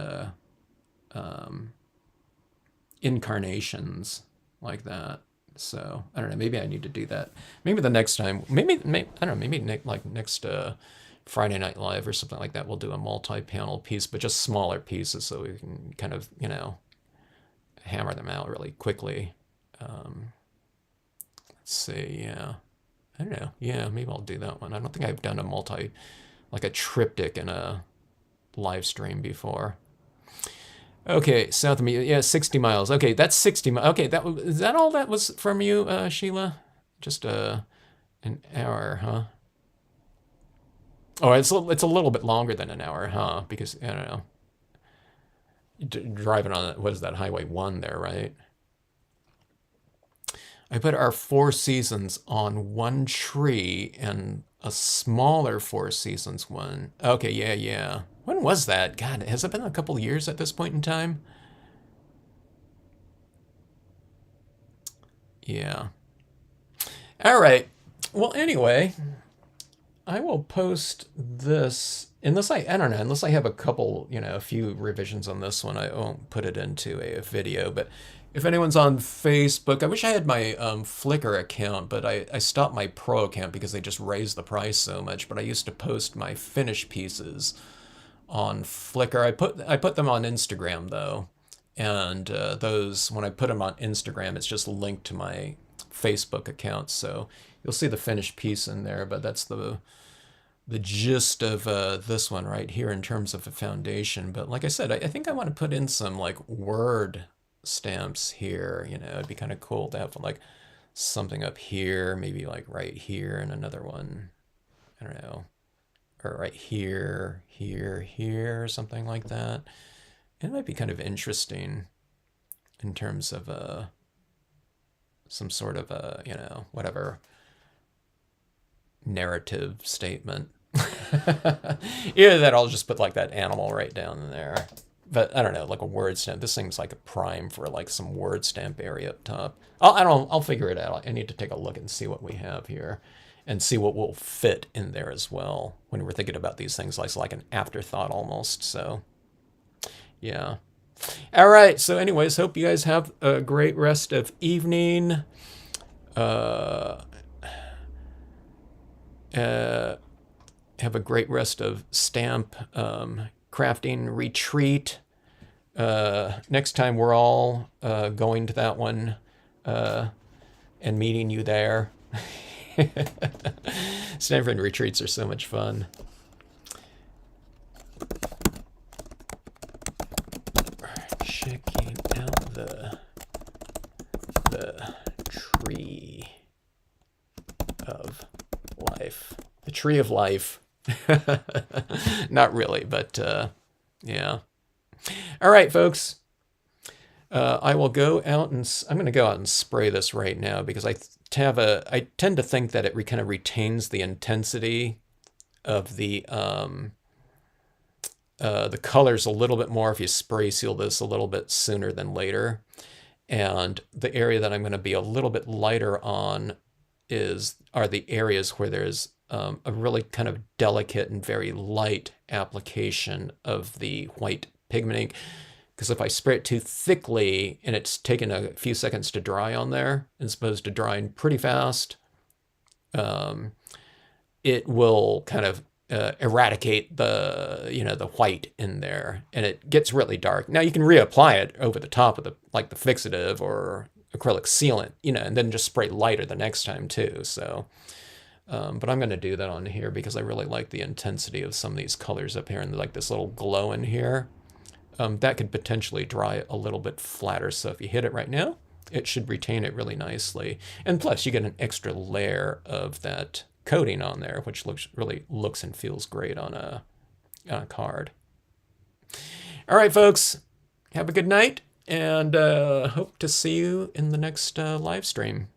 incarnations like that. So I don't know. Maybe I need to do that. Maybe the next time. Maybe I don't know. Maybe next Friday Night Live or something like that, we'll do a multi-panel piece, but just smaller pieces, so we can kind of hammer them out really quickly. Let's see. Yeah, I don't know. Yeah, maybe I'll do that one. I don't think I've done like a triptych in a live stream before. Okay, south of me, yeah, 60 miles. Okay, that's 60 miles. Okay, is that all that was from you, Sheila? Just an hour, huh? Oh, it's a little bit longer than an hour, huh? Because, I don't know. Driving on, what is that, Highway 1 there, right? I put our 4 seasons on one tree and a smaller 4 seasons one. Okay, yeah. When was that? God, has it been a couple years at this point in time? Yeah. All right. Well, anyway, I will post this, unless I don't know, unless I have a couple, a few revisions on this one, I won't put it into a video. But if anyone's on Facebook, I wish I had my Flickr account, but I stopped my Pro account because they just raised the price so much. But I used to post my finished pieces on Flickr. I put them on Instagram though, and those, when I put them on Instagram, it's just linked to my Facebook account, so you'll see the finished piece in there. But that's the gist of this one right here in terms of a foundation. But like I said, I think I want to put in some like word stamps here. It'd be kind of cool to have like something up here, maybe like right here, and another one, I don't know, or right here, here, something like that. It might be kind of interesting in terms of some sort of whatever narrative statement. Either that, I'll just put like that animal right down there. But I don't know, like a word stamp. This seems like a prime for like some word stamp area up top. I'll figure it out. I need to take a look and see what we have here, and see what will fit in there as well when we're thinking about these things, like an afterthought almost. So yeah. All right. So anyways, hope you guys have a great rest of evening. Have a great rest of stamp crafting retreat. Next time we're all going to that one and meeting you there. Stanford retreats are so much fun. Checking out the tree of life. The tree of life. Not really, but yeah. All right, folks. I will go out and I'm going to go out and spray this right now because I tend to think that it kind of retains the intensity of the colors a little bit more if you spray seal this a little bit sooner than later. And the area that I'm going to be a little bit lighter on are the areas where there's a really kind of delicate and very light application of the white pigment ink. Because if I spray it too thickly and it's taken a few seconds to dry on there, as opposed to drying pretty fast, it will kind of eradicate the white in there, and it gets really dark. Now you can reapply it over the top of the fixative or acrylic sealant, and then just spray lighter the next time too. So, but I'm going to do that on here because I really like the intensity of some of these colors up here, and like this little glow in here. That could potentially dry a little bit flatter. So if you hit it right now, it should retain it really nicely. And plus, you get an extra layer of that coating on there, which really looks and feels great on a card. All right, folks, have a good night, and hope to see you in the next live stream.